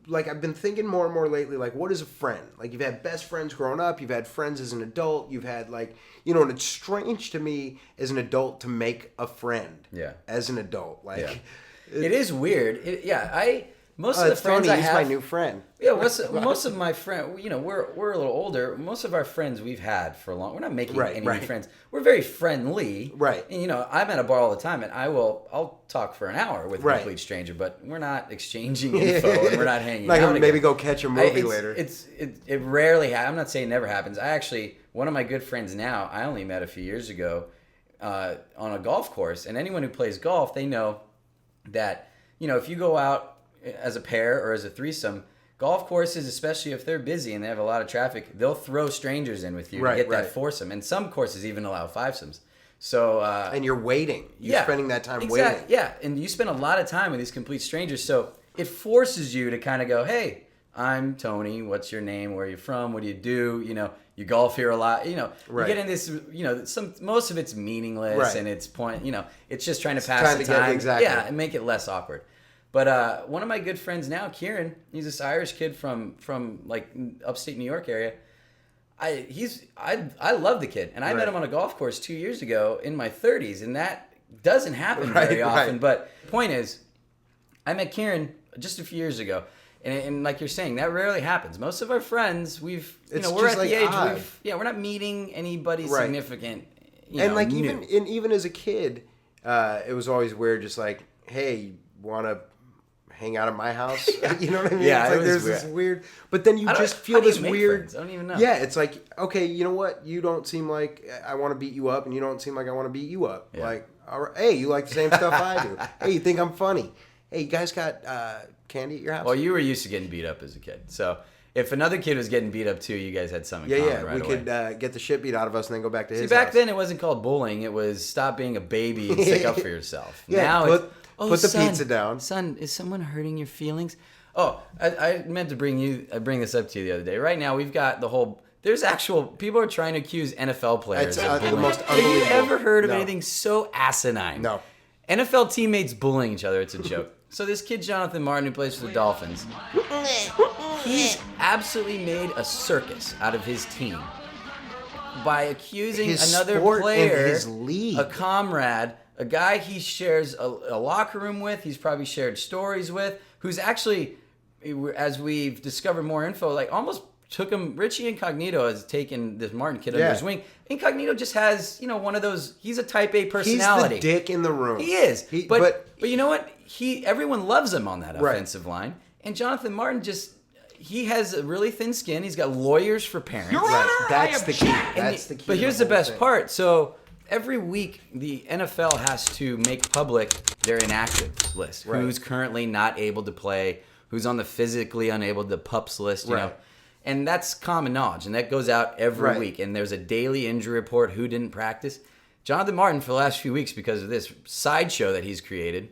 like I've been thinking more and more lately, like what is a friend? Like you've had best friends growing up, you've had friends as an adult, you've had like, and it's strange to me as an adult to make a friend. Yeah. As an adult. Like Yeah. It is weird. most of the friends Tony, I he's have, my new friend. Yeah, most of my friends, you know, we're a little older. Most of our friends we've had for a long. We're not making any new friends. We're very friendly, right? And you know, I'm at a bar all the time, and I'll talk for an hour with a complete stranger, but we're not exchanging info and we're not hanging out. Maybe go catch a movie later. It rarely happens. I'm not saying it never happens. I actually, one of my good friends now, I only met a few years ago on a golf course, and anyone who plays golf, they know that, you know, if you go out as a pair or as a threesome, golf courses, especially if they're busy and they have a lot of traffic, they'll throw strangers in with you to get that foursome. And some courses even allow fivesomes. So and you're waiting. You're spending that time waiting. Yeah, and you spend a lot of time with these complete strangers. So it forces you to kind of go, hey, I'm Tony. What's your name? Where are you from? What do you do? You know, you golf here a lot. You know, you get in this. You know, most of it's meaningless and it's point. You know, it's just trying to pass the time. Yeah, and make it less awkward. But one of my good friends now, Kieran, he's this Irish kid from like upstate New York area. I love the kid, and I met him on a golf course 2 years ago in my 30s, and that doesn't happen very often. But the point is, I met Kieran just a few years ago, and like you're saying, that rarely happens. Most of our friends, we're at the age we're not meeting anybody significant. And like even as a kid, it was always weird. Just like, hey, want to hang out at my house? You know what I mean? Yeah, it's like there's this weird, but then you just feel this weird. Friends? I don't even know. Yeah, it's like, okay, you know what? You don't seem like I want to beat you up, and you don't seem like I want to beat you up. Yeah. Like, all right, hey, you like the same stuff I do. Hey, you think I'm funny? Hey, you guys got candy at your house? Well, you were used to getting beat up as a kid, so if another kid was getting beat up too, you guys had something in common right away. We could get the shit beat out of us and then go back to his house. Back then it wasn't called bullying. It was stop being a baby and stick up for yourself. Yeah, now put the pizza down. Son, is someone hurting your feelings? Oh, I meant to bring this up to you the other day. Right now we've got the whole. There's actual people are trying to accuse NFL players of bullying. The most Have you unbelievable. ever heard of anything so asinine? No. NFL teammates bullying each other. It's a joke. So this kid Jonathan Martin who plays for the Dolphins, he's absolutely made a circus out of his team by accusing another player, his league, a comrade, a guy he shares a locker room with, he's probably shared stories with, who's actually, as we've discovered more info, like almost took him. Richie Incognito has taken this Martin kid under his wing. Incognito just has, one of those. He's a Type A personality. He's the dick in the room. He is. But you know what? Everyone loves him on that offensive line. And Jonathan Martin he has a really thin skin. He's got lawyers for parents. Right. That's the key. That's the key. But here's the best part. So every week, the NFL has to make public their inactives list. Right. Who's currently not able to play? Who's on the physically unable, the PUPs list? You know. And that's common knowledge, and that goes out every week. And there's a daily injury report, who didn't practice. Jonathan Martin, for the last few weeks, because of this sideshow that he's created,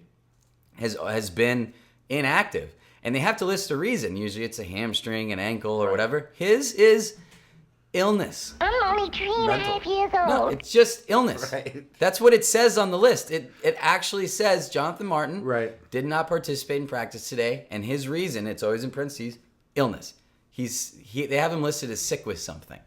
has been inactive. And they have to list a reason. Usually it's a hamstring, an ankle, or whatever. His is illness. I'm only 3.5 years old. No, it's just illness. Right. That's what it says on the list. It actually says Jonathan Martin did not participate in practice today, and his reason, it's always in parentheses, illness. They have him listed as sick with something.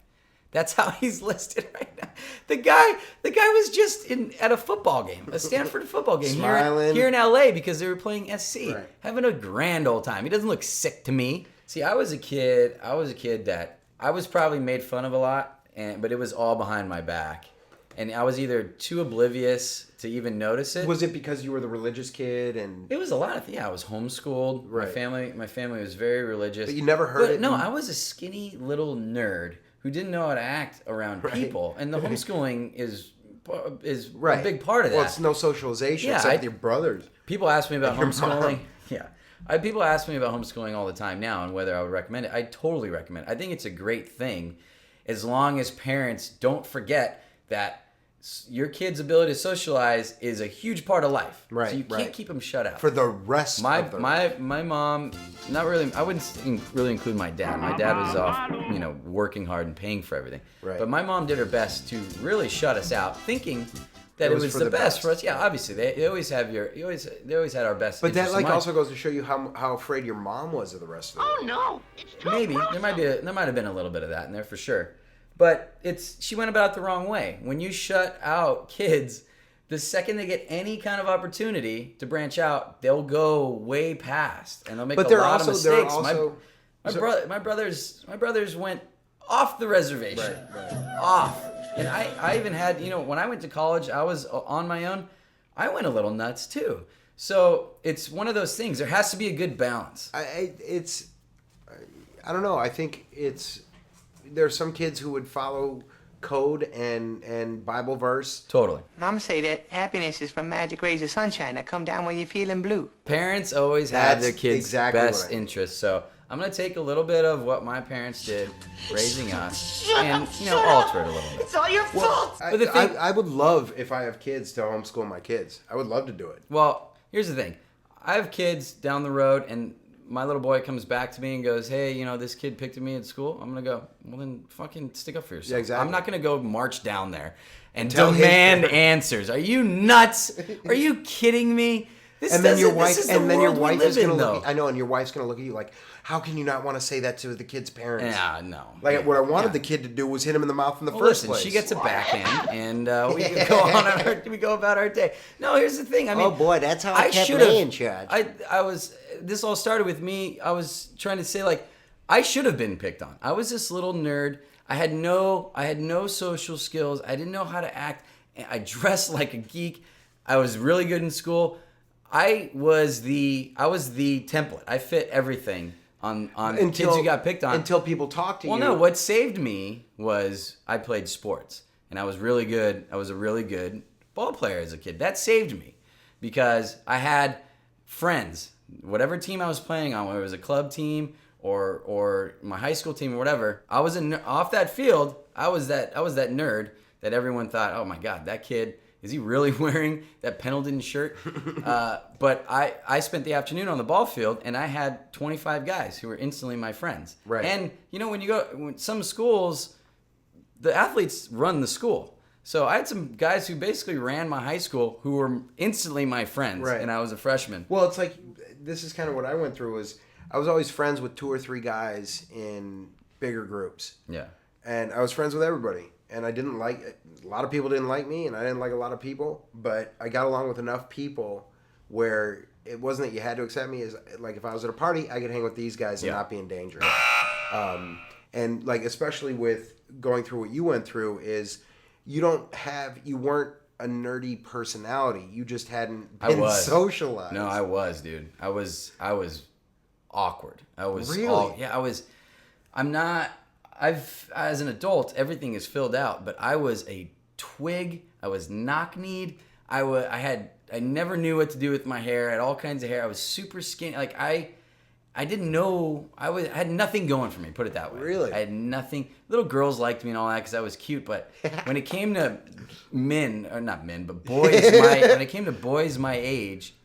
That's how he's listed right now. The guy was just at a football game, a Stanford football game here in LA because they were playing SC, having a grand old time. He doesn't look sick to me. See, I was a kid that I was probably made fun of a lot, but it was all behind my back. And I was either too oblivious to even notice it. Was it because you were the religious kid? And it was a lot of things. Yeah, I was homeschooled. Right. My family was very religious. But you never heard it? No, I was a skinny little nerd who didn't know how to act around people. And the homeschooling is a big part of that. Well, it's no socialization except with your brothers. People ask me about homeschooling. Yeah. People ask me about homeschooling all the time now and whether I would recommend it. I totally recommend it. I think it's a great thing as long as parents don't forget that your kid's ability to socialize is a huge part of life. Right. So you can't keep them shut out. For the rest of their life. My mom, not really, I wouldn't really include my dad. My dad was off, working hard and paying for everything. Right. But my mom did her best to really shut us out, thinking that it was the best for us. Yeah, obviously they always had our best. But that also goes to show you how afraid your mom was of the rest of it. Oh no! Maybe there might have been a little bit of that in there for sure. But she went about it the wrong way. When you shut out kids, the second they get any kind of opportunity to branch out, they'll go way past and they'll make a lot of mistakes. My brothers went off the reservation, off. And I even had, when I went to college, I was on my own. I went a little nuts too. So it's one of those things. There has to be a good balance. I don't know. I think there's some kids who would follow code and Bible verse. Totally. Mama say that happiness is from magic rays of sunshine that come down when you're feeling blue. Parents always have their kids' exactly best interests. So I'm going to take a little bit of what my parents did raising us and, alter it a little bit. It's all your fault. I would love, if I have kids, to homeschool my kids. I would love to do it. Well, here's the thing. I have kids down the road, and my little boy comes back to me and goes, hey, this kid picked at me at school. I'm going to go, well, then fucking stick up for yourself. Yeah, exactly. I'm not going to go march down there and demand answers. Are you nuts? Are you kidding me? Then your wife is going to look. I know, and your wife's going to look at you like, how can you not want to say that to the kid's parents? Yeah, no. Like what I wanted the kid to do was hit him in the mouth in the first place. She gets a backhand, and we go about our day. No, here's the thing. I mean, oh boy, that's how I kept me in charge. This all started with me. I was trying to say, like, I should have been picked on. I was this little nerd. I had no social skills. I didn't know how to act. I dressed like a geek. I was really good in school. I was the template. I fit everything on kids who got picked on. Until people talk to you. Well, no, what saved me was I played sports. And I was really good. I was a really good ball player as a kid. That saved me because I had friends. Whatever team I was playing on, whether it was a club team or my high school team or whatever, I was off that field. I was that nerd that everyone thought, oh my God, that kid, is he really wearing that Pendleton shirt? But I spent the afternoon on the ball field, and I had 25 guys who were instantly my friends. Right. And when some schools, the athletes run the school. So I had some guys who basically ran my high school who were instantly my friends, and I was a freshman. Well, it's like, this is kind of what I went through. Was I was always friends with 2 or 3 guys in bigger groups. Yeah. And I was friends with everybody. And I didn't like it. A lot of people didn't like me, and I didn't like a lot of people. But I got along with enough people where it wasn't that you had to accept me. As like, if I was at a party, I could hang with these guys and not be in danger. And like, especially with going through what you went through, is you weren't a nerdy personality. You just hadn't been socialized. No, I was, dude. I was awkward. I was really. I'm not. As an adult, everything is filled out, but I was a twig. I was knock-kneed. I never knew what to do with my hair. I had all kinds of hair. I was super skinny. Like I didn't know. I had nothing going for me. Put it that way. Really? I had nothing. Little girls liked me and all that because I was cute. But when it came to boys, when it came to boys my age,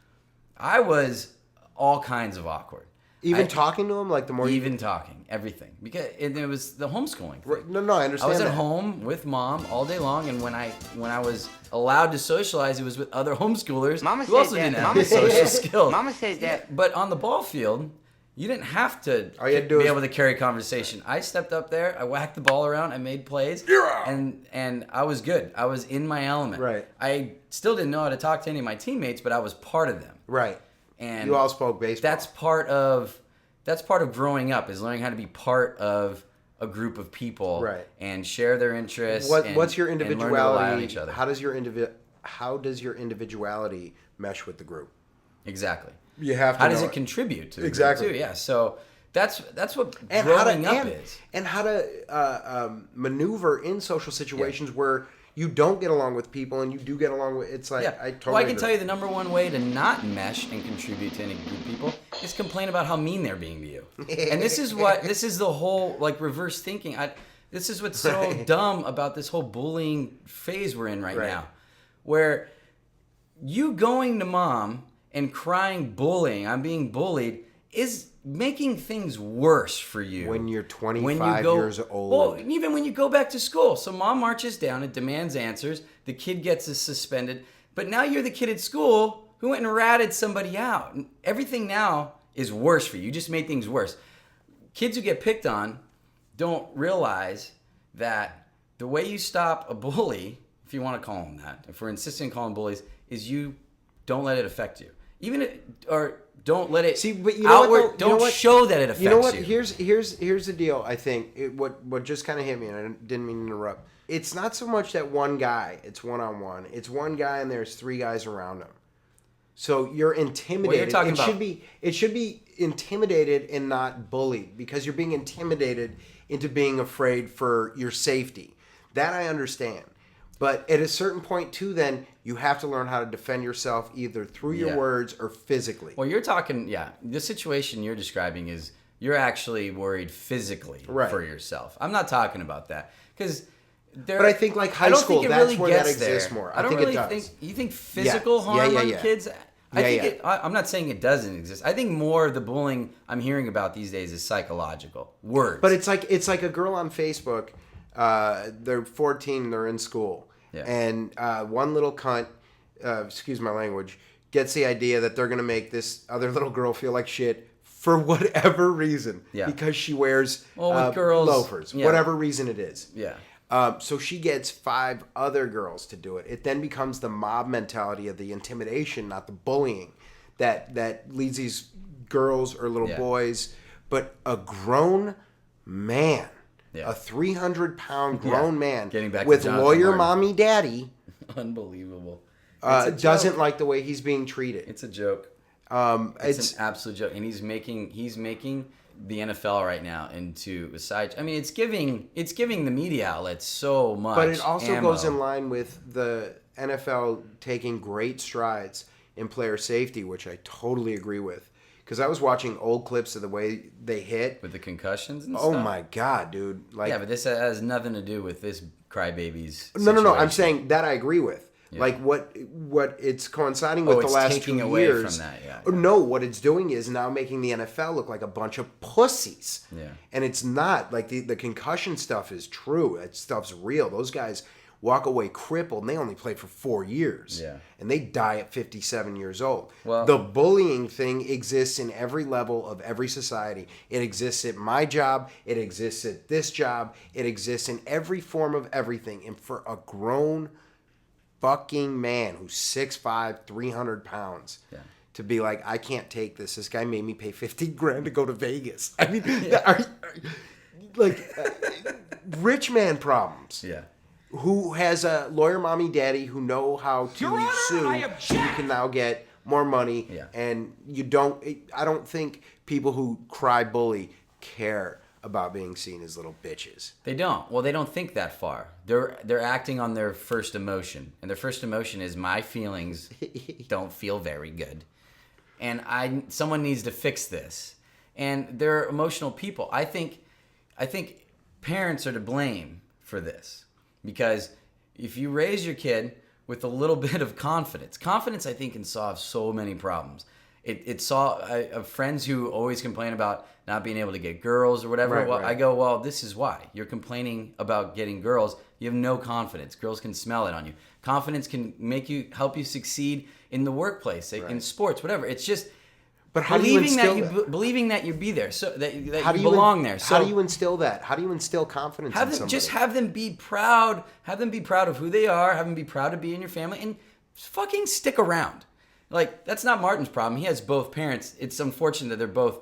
I was all kinds of awkward. Even talking to them, like the more talking, everything, because it was the homeschooling thing. Right. No, I understand. I was at home with mom all day long, and when I was allowed to socialize, it was with other homeschoolers who also didn't have the social skills. Mama says that. But on the ball field, you didn't have to be able to carry conversation. I stepped up there, I whacked the ball around, I made plays, and I was good. I was in my element. Right. I still didn't know how to talk to any of my teammates, but I was part of them. Right. And you all spoke baseball. That's part of growing up, is learning how to be part of a group of people, right, and share their interests. What's your individuality? And learn to rely on each other. How does your individuality mesh with the group? Exactly. You have to. How does it contribute to the exactly group too? Yeah. So that's what growing up is, and how to maneuver in social situations where you don't get along with people and you do get along with. It's like I totally. Well, I can tell you the number one way to not mesh and contribute to any group of people is complain about how mean they're being to you. And this is the whole like reverse thinking. This is what's so dumb about this whole bullying phase we're in right now, where you going to mom and crying bullying, I'm being bullied, is making things worse for you. When you're 25 years old. Well, even when you go back to school. So mom marches down and demands answers. The kid gets suspended. But now you're the kid at school who went and ratted somebody out. And everything now is worse for you. You just made things worse. Kids who get picked on don't realize that the way you stop a bully if you want to call them that, if we're insisting on calling bullies, is you don't let it affect you. Or don't let it but you know outward. what, though? You know don't what? show that it affects you. You know what? Here's the deal. I think what just kind of hit me, and I didn't mean to interrupt. It's not so much that one guy. It's one-on-one. It's one guy, and there's 3 guys around him. So you're intimidated. Well, you're talking about... It should be intimidated and not bullied, because you're being intimidated into being afraid for your safety. That I understand. But at a certain point, too, then, you have to learn how to defend yourself either through your words or physically. Well, you're talking, the situation you're describing is you're actually worried physically for yourself. I'm not talking about that. But I think, like, high school, that's where that exists more. I think it does. You think physical harm on kids? I'm not saying it doesn't exist. I think more of the bullying I'm hearing about these days is psychological. Words. But it's like a girl on Facebook. They're 14. They're in school. Yeah. And one little cunt, excuse my language, gets the idea that they're going to make this other little girl feel like shit for whatever reason. Yeah. Because she wears loafers. Yeah. Whatever reason it is. Yeah. So she gets 5 other girls to do it. It then becomes the mob mentality of the intimidation, not the bullying, that leads these girls or little boys. But a grown man... Yeah. A 300-pound grown man with lawyer mommy daddy. Unbelievable. Doesn't like the way he's being treated. It's a joke. It's an absolute joke. And he's making the NFL right now into a side. I mean, it's giving the media outlets so much. But it also ammo. goes in line with the NFL taking great strides in player safety, which I totally agree with. Because I was watching old clips of the way they hit. With the concussions and stuff? Oh, my God, dude. Yeah, but this has nothing to do with this crybaby's No. I'm saying that I agree with. Yeah. Like, what it's coinciding with the last 2 years. From that, yeah. No, what it's doing is now making the NFL look like a bunch of pussies. Yeah. And it's not. Like, the concussion stuff is true. That stuff's real. Those guys walk away crippled, and they only played for 4 years. Yeah. And they die at 57 years old. Well, the bullying thing exists in every level of every society. It exists at my job. It exists at this job. It exists in every form of everything. And for a grown fucking man who's 6'5", 300 pounds to be like, I can't take this. This guy made me pay $50,000 to go to Vegas. I mean, rich man problems. Yeah. Who has a lawyer mommy daddy who know how to sue, so you can now get more money. Yeah. And I don't think people who cry bully care about being seen as little bitches. They don't. Well, they don't think that far. They're acting on their first emotion. And their first emotion is, my feelings don't feel very good. And someone needs to fix this. And they're emotional people. I think parents are to blame for this. Because if you raise your kid with a little bit of confidence, I think can solve so many problems. It saw friends who always complain about not being able to get girls or whatever. Right. I go, well, this is why. You're complaining about getting girls. You have no confidence. Girls can smell it on you. Confidence can help you succeed in the workplace, in sports, whatever. It's just... But how believing do you instill believing that you be there, so that you belong there. So how do you instill that? How do you instill confidence in somebody? Just have them be proud. Have them be proud of who they are. Have them be proud to be in your family, and fucking stick around. Like, that's not Martin's problem. He has both parents. It's unfortunate that they're both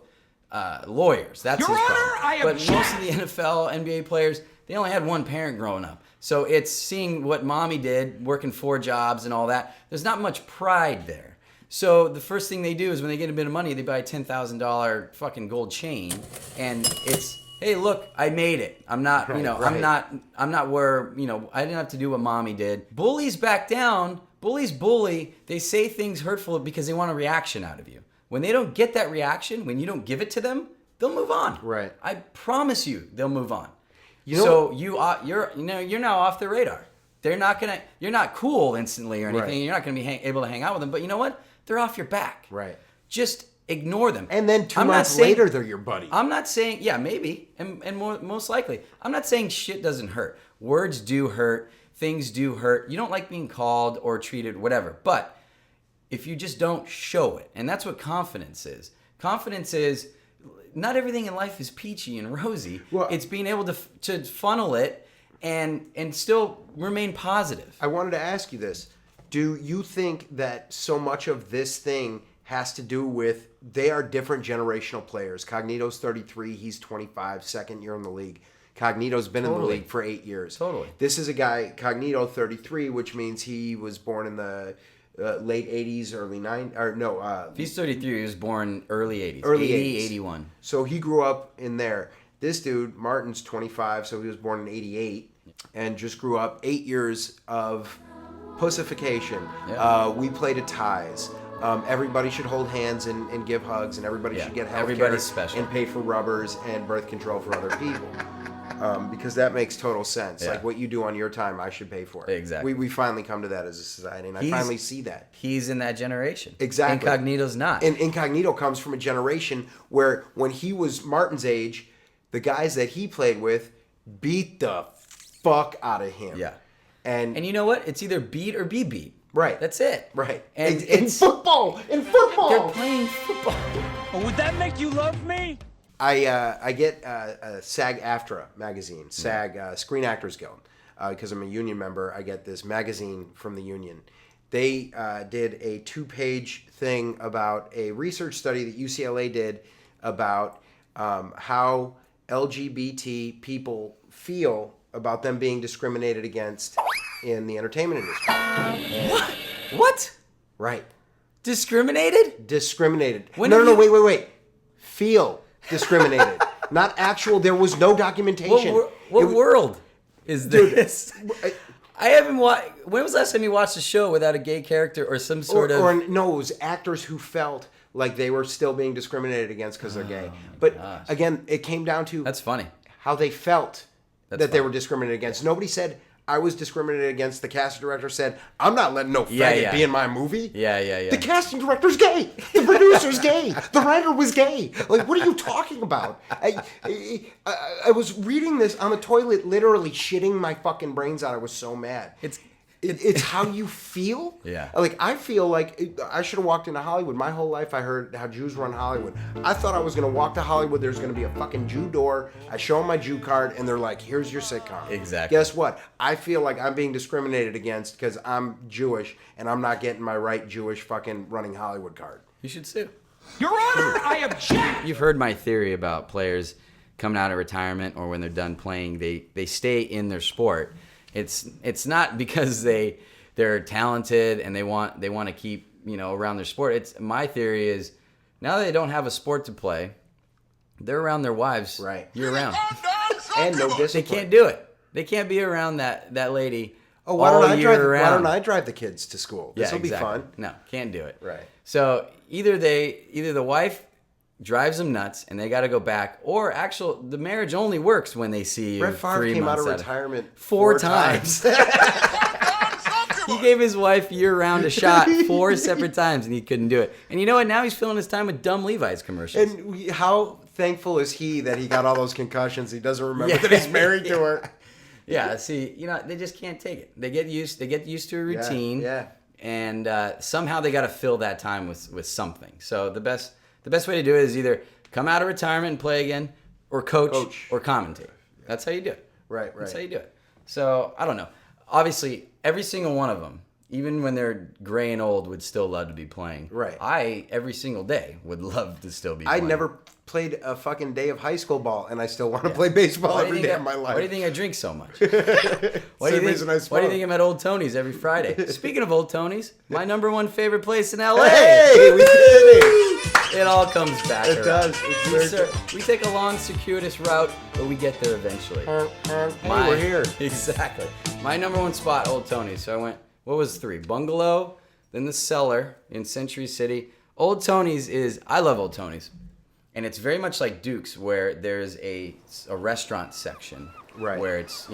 lawyers. That's his problem. But most of the NFL, NBA players, they only had one parent growing up. So it's seeing what mommy did, working 4 jobs and all that. There's not much pride there. So the first thing they do is when they get a bit of money, they buy a $10,000 fucking gold chain, and it's, hey, look, I made it. I'm not, I'm not where, I didn't have to do what mommy did. Bullies back down. Bullies bully. They say things hurtful because they want a reaction out of you. When they don't get that reaction, when you don't give it to them, they'll move on. Right. I promise you, they'll move on. You're now off the radar. They're not gonna. You're not cool instantly or anything. Right. You're not gonna be able to hang out with them. But you know what? They're off your back. Right. Just ignore them. And then 2 months later, they're your buddy. I'm not saying, maybe, and most likely. I'm not saying shit doesn't hurt. Words do hurt. Things do hurt. You don't like being called or treated, whatever. But if you just don't show it, and that's what confidence is. Confidence is, not everything in life is peachy and rosy. Well, it's being able to funnel it and still remain positive. I wanted to ask you this. Do you think that so much of this thing has to do with they are different generational players? Cognito's 33, he's 25, second year in the league. Cognito's been in the league for 8 years. Totally. This is a guy, Cognito 33, which means he was born in the late 80s, early 90s, or no. If he's 33, he was born early 80s. Early 80, 80s. 81. So he grew up in there. This dude, Martin's 25, so he was born in 88 and just grew up 8 years of pussification. Yeah. We play to ties. Everybody should hold hands and give hugs, and everybody should get health Everybody's care special. and pay for rubbers and birth control for other people. Because that makes total sense. Yeah. Like what you do on your time, I should pay for it. Exactly. We finally come to that as a society, and I finally see that. He's in that generation. Exactly. Incognito's not. And Incognito comes from a generation where when he was Martin's age, the guys that he played with beat the fuck out of him. Yeah. And you know what? It's either beat or be beat. Right. That's it. Right. And in football! In football! They're playing football. Would that make you love me? I get SAG-AFTRA magazine, Screen Actors Guild, because I'm a union member. I get this magazine from the union. They did a 2-page thing about a research study that UCLA did about how LGBT people feel about them being discriminated against in the entertainment industry. What? Right. Discriminated? Discriminated. When No, have you- wait. Feel discriminated. Not actual. There was no documentation. What world is this? I haven't watched. When was the last time you watched a show without a gay character or some sort of? Or no, it was actors who felt like they were still being discriminated against because they're gay. But again, it came down to That's funny. how they felt That's that they funny. were discriminated against. Nobody said I was discriminated against. The casting director said, I'm not letting no faggot be in my movie. Yeah. The casting director's gay. The producer's gay. The writer was gay. Like, what are you talking about? I was reading this on the toilet, literally shitting my fucking brains out. I was so mad. It's how you feel. Yeah. Like, I feel like I should have walked into Hollywood. My whole life I heard how Jews run Hollywood. I thought I was going to walk to Hollywood. There's going to be a fucking Jew door. I show them my Jew card, and they're like, here's your sitcom. Exactly. Guess what? I feel like I'm being discriminated against because I'm Jewish, and I'm not getting my right Jewish fucking running Hollywood card. You should sue. Your Honor, I object! You've heard my theory about players coming out of retirement or when they're done playing, they stay in their sport. It's not because they're talented and they want to keep around their sport. It's my theory is now they don't have a sport to play, they're around their wives year round. And no discipline. They can't do it. They can't be around that lady all Why year round. don't I drive the kids to school? This will be fun. No, can't do it. Right. So either the wife drives them nuts and they got to go back, or the marriage only works when they see you. Brett Favre 3 came out months of retirement four times. He gave his wife year-round a shot 4 separate times, and he couldn't do it. And you know what? Now he's filling his time with dumb Levi's commercials. And how thankful is he that he got all those concussions? He doesn't remember that he's married to her. Yeah, see, they just can't take it. They get used to a routine. Yeah. And somehow they got to fill that time with something. So the best way to do it is either come out of retirement and play again, or coach. Or commentate. That's how you do it. Right. That's how you do it. So I don't know. Obviously, every single one of them, even when they're gray and old, would still love to be playing. Right. I, every single day, would love to still be playing. I never played a fucking day of high school ball, and I still want to play baseball every day of my life. Why do you think I drink so much? Why do you think I'm at Old Tony's every Friday? Speaking of Old Tony's, my number one favorite place in LA. Hey, we did it! It all comes back. It around. does. We take a long, circuitous route, but we get there eventually. Hey, we're here. Exactly. My number one spot, Old Tony's. So I went, what was 3? Bungalow, then the Cellar in Century City. Old Tony's I love Old Tony's. And it's very much like Duke's, where there's a restaurant section, right? Where it's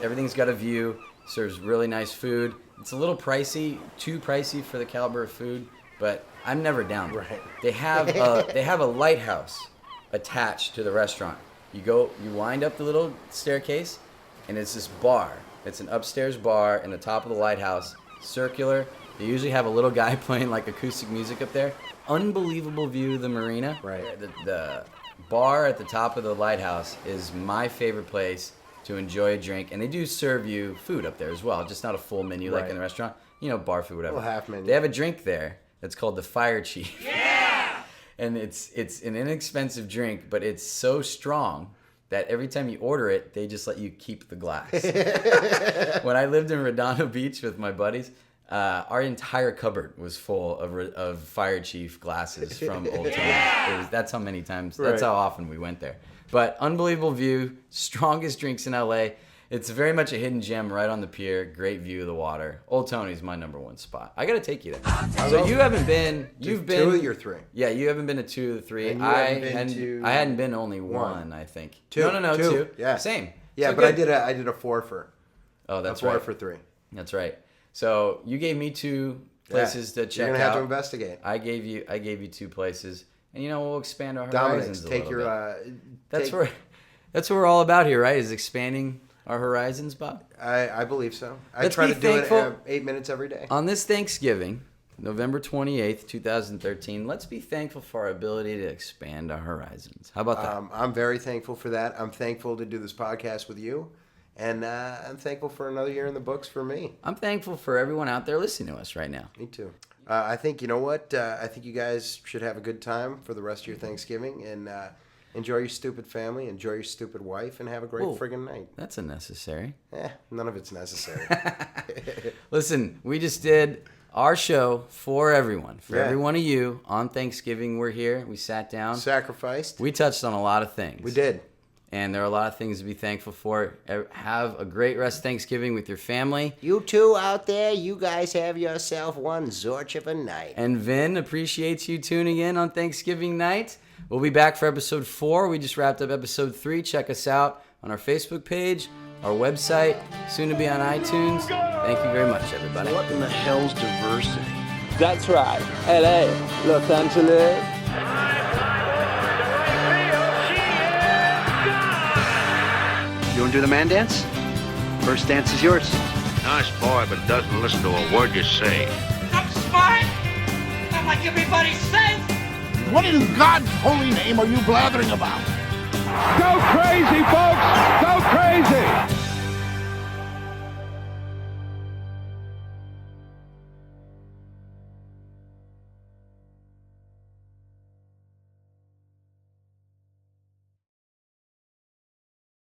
everything's got a view, serves really nice food. It's a little pricey, too pricey for the caliber of food, but I'm never down. Right. They have a lighthouse attached to the restaurant. You wind up the little staircase, and it's this bar. It's an upstairs bar in the top of the lighthouse, circular. They usually have a little guy playing like acoustic music up there. Unbelievable view of the marina. Right. The bar at the top of the lighthouse is my favorite place to enjoy a drink. And they do serve you food up there as well, just not a full menu like in the restaurant. You know, bar food, whatever. Well, half menu. They have a drink there that's called the Fire Chief. Yeah! And it's an inexpensive drink, but it's so strong that every time you order it, they just let you keep the glass. When I lived in Redondo Beach with my buddies, our entire cupboard was full of Fire Chief glasses from Old Town. That's how many times, that's how often we went there. But unbelievable view, strongest drinks in LA. It's very much a hidden gem right on the pier. Great view of the water. Old Tony's my #1 spot. I got to take you there. So you haven't been. You've been 2 of your 3. Yeah, you haven't been to 2 of the 3. And I hadn't been only 1, I think. 2. No, 2. Yeah, same. Yeah, So but good. I did a 4 for. Oh, that's a 4 right. for 3. That's right. So you gave me 2 places to check out. You're gonna have to investigate. I gave you 2 places, and we'll expand our Dominic, horizons a take little your. bit. That's what we're all about here, right? Is expanding our horizons, Bob? I believe so. I Let's try be to do thankful. it 8 minutes every day. On this Thanksgiving, November 28th, 2013, let's be thankful for our ability to expand our horizons. How about that? I'm very thankful for that. I'm thankful to do this podcast with you. And I'm thankful for another year in the books for me. I'm thankful for everyone out there listening to us right now. Me too. I think, you know what? I think you guys should have a good time for the rest of your Thanksgiving. And enjoy your stupid family, enjoy your stupid wife, and have a great friggin' night. That's unnecessary. None of it's necessary. Listen, we just did our show for everyone. For every one of you on Thanksgiving, we're here. We sat down. Sacrificed. We touched on a lot of things. We did. And there are a lot of things to be thankful for. Have a great rest of Thanksgiving with your family. You two out there, you guys have yourself one zorch of a night. And Vin appreciates you tuning in on Thanksgiving night. We'll be back for episode 4. We just wrapped up episode 3. Check us out on our Facebook page, our website, soon to be on iTunes. Thank you very much, everybody. What in the hell's diversity? That's right. LA, Los Angeles. You want to do the man dance? First dance is yours. Nice boy, but doesn't listen to a word you say. I'm smart! Not like everybody says! What in God's holy name are you blathering about? Go crazy, folks! Go crazy!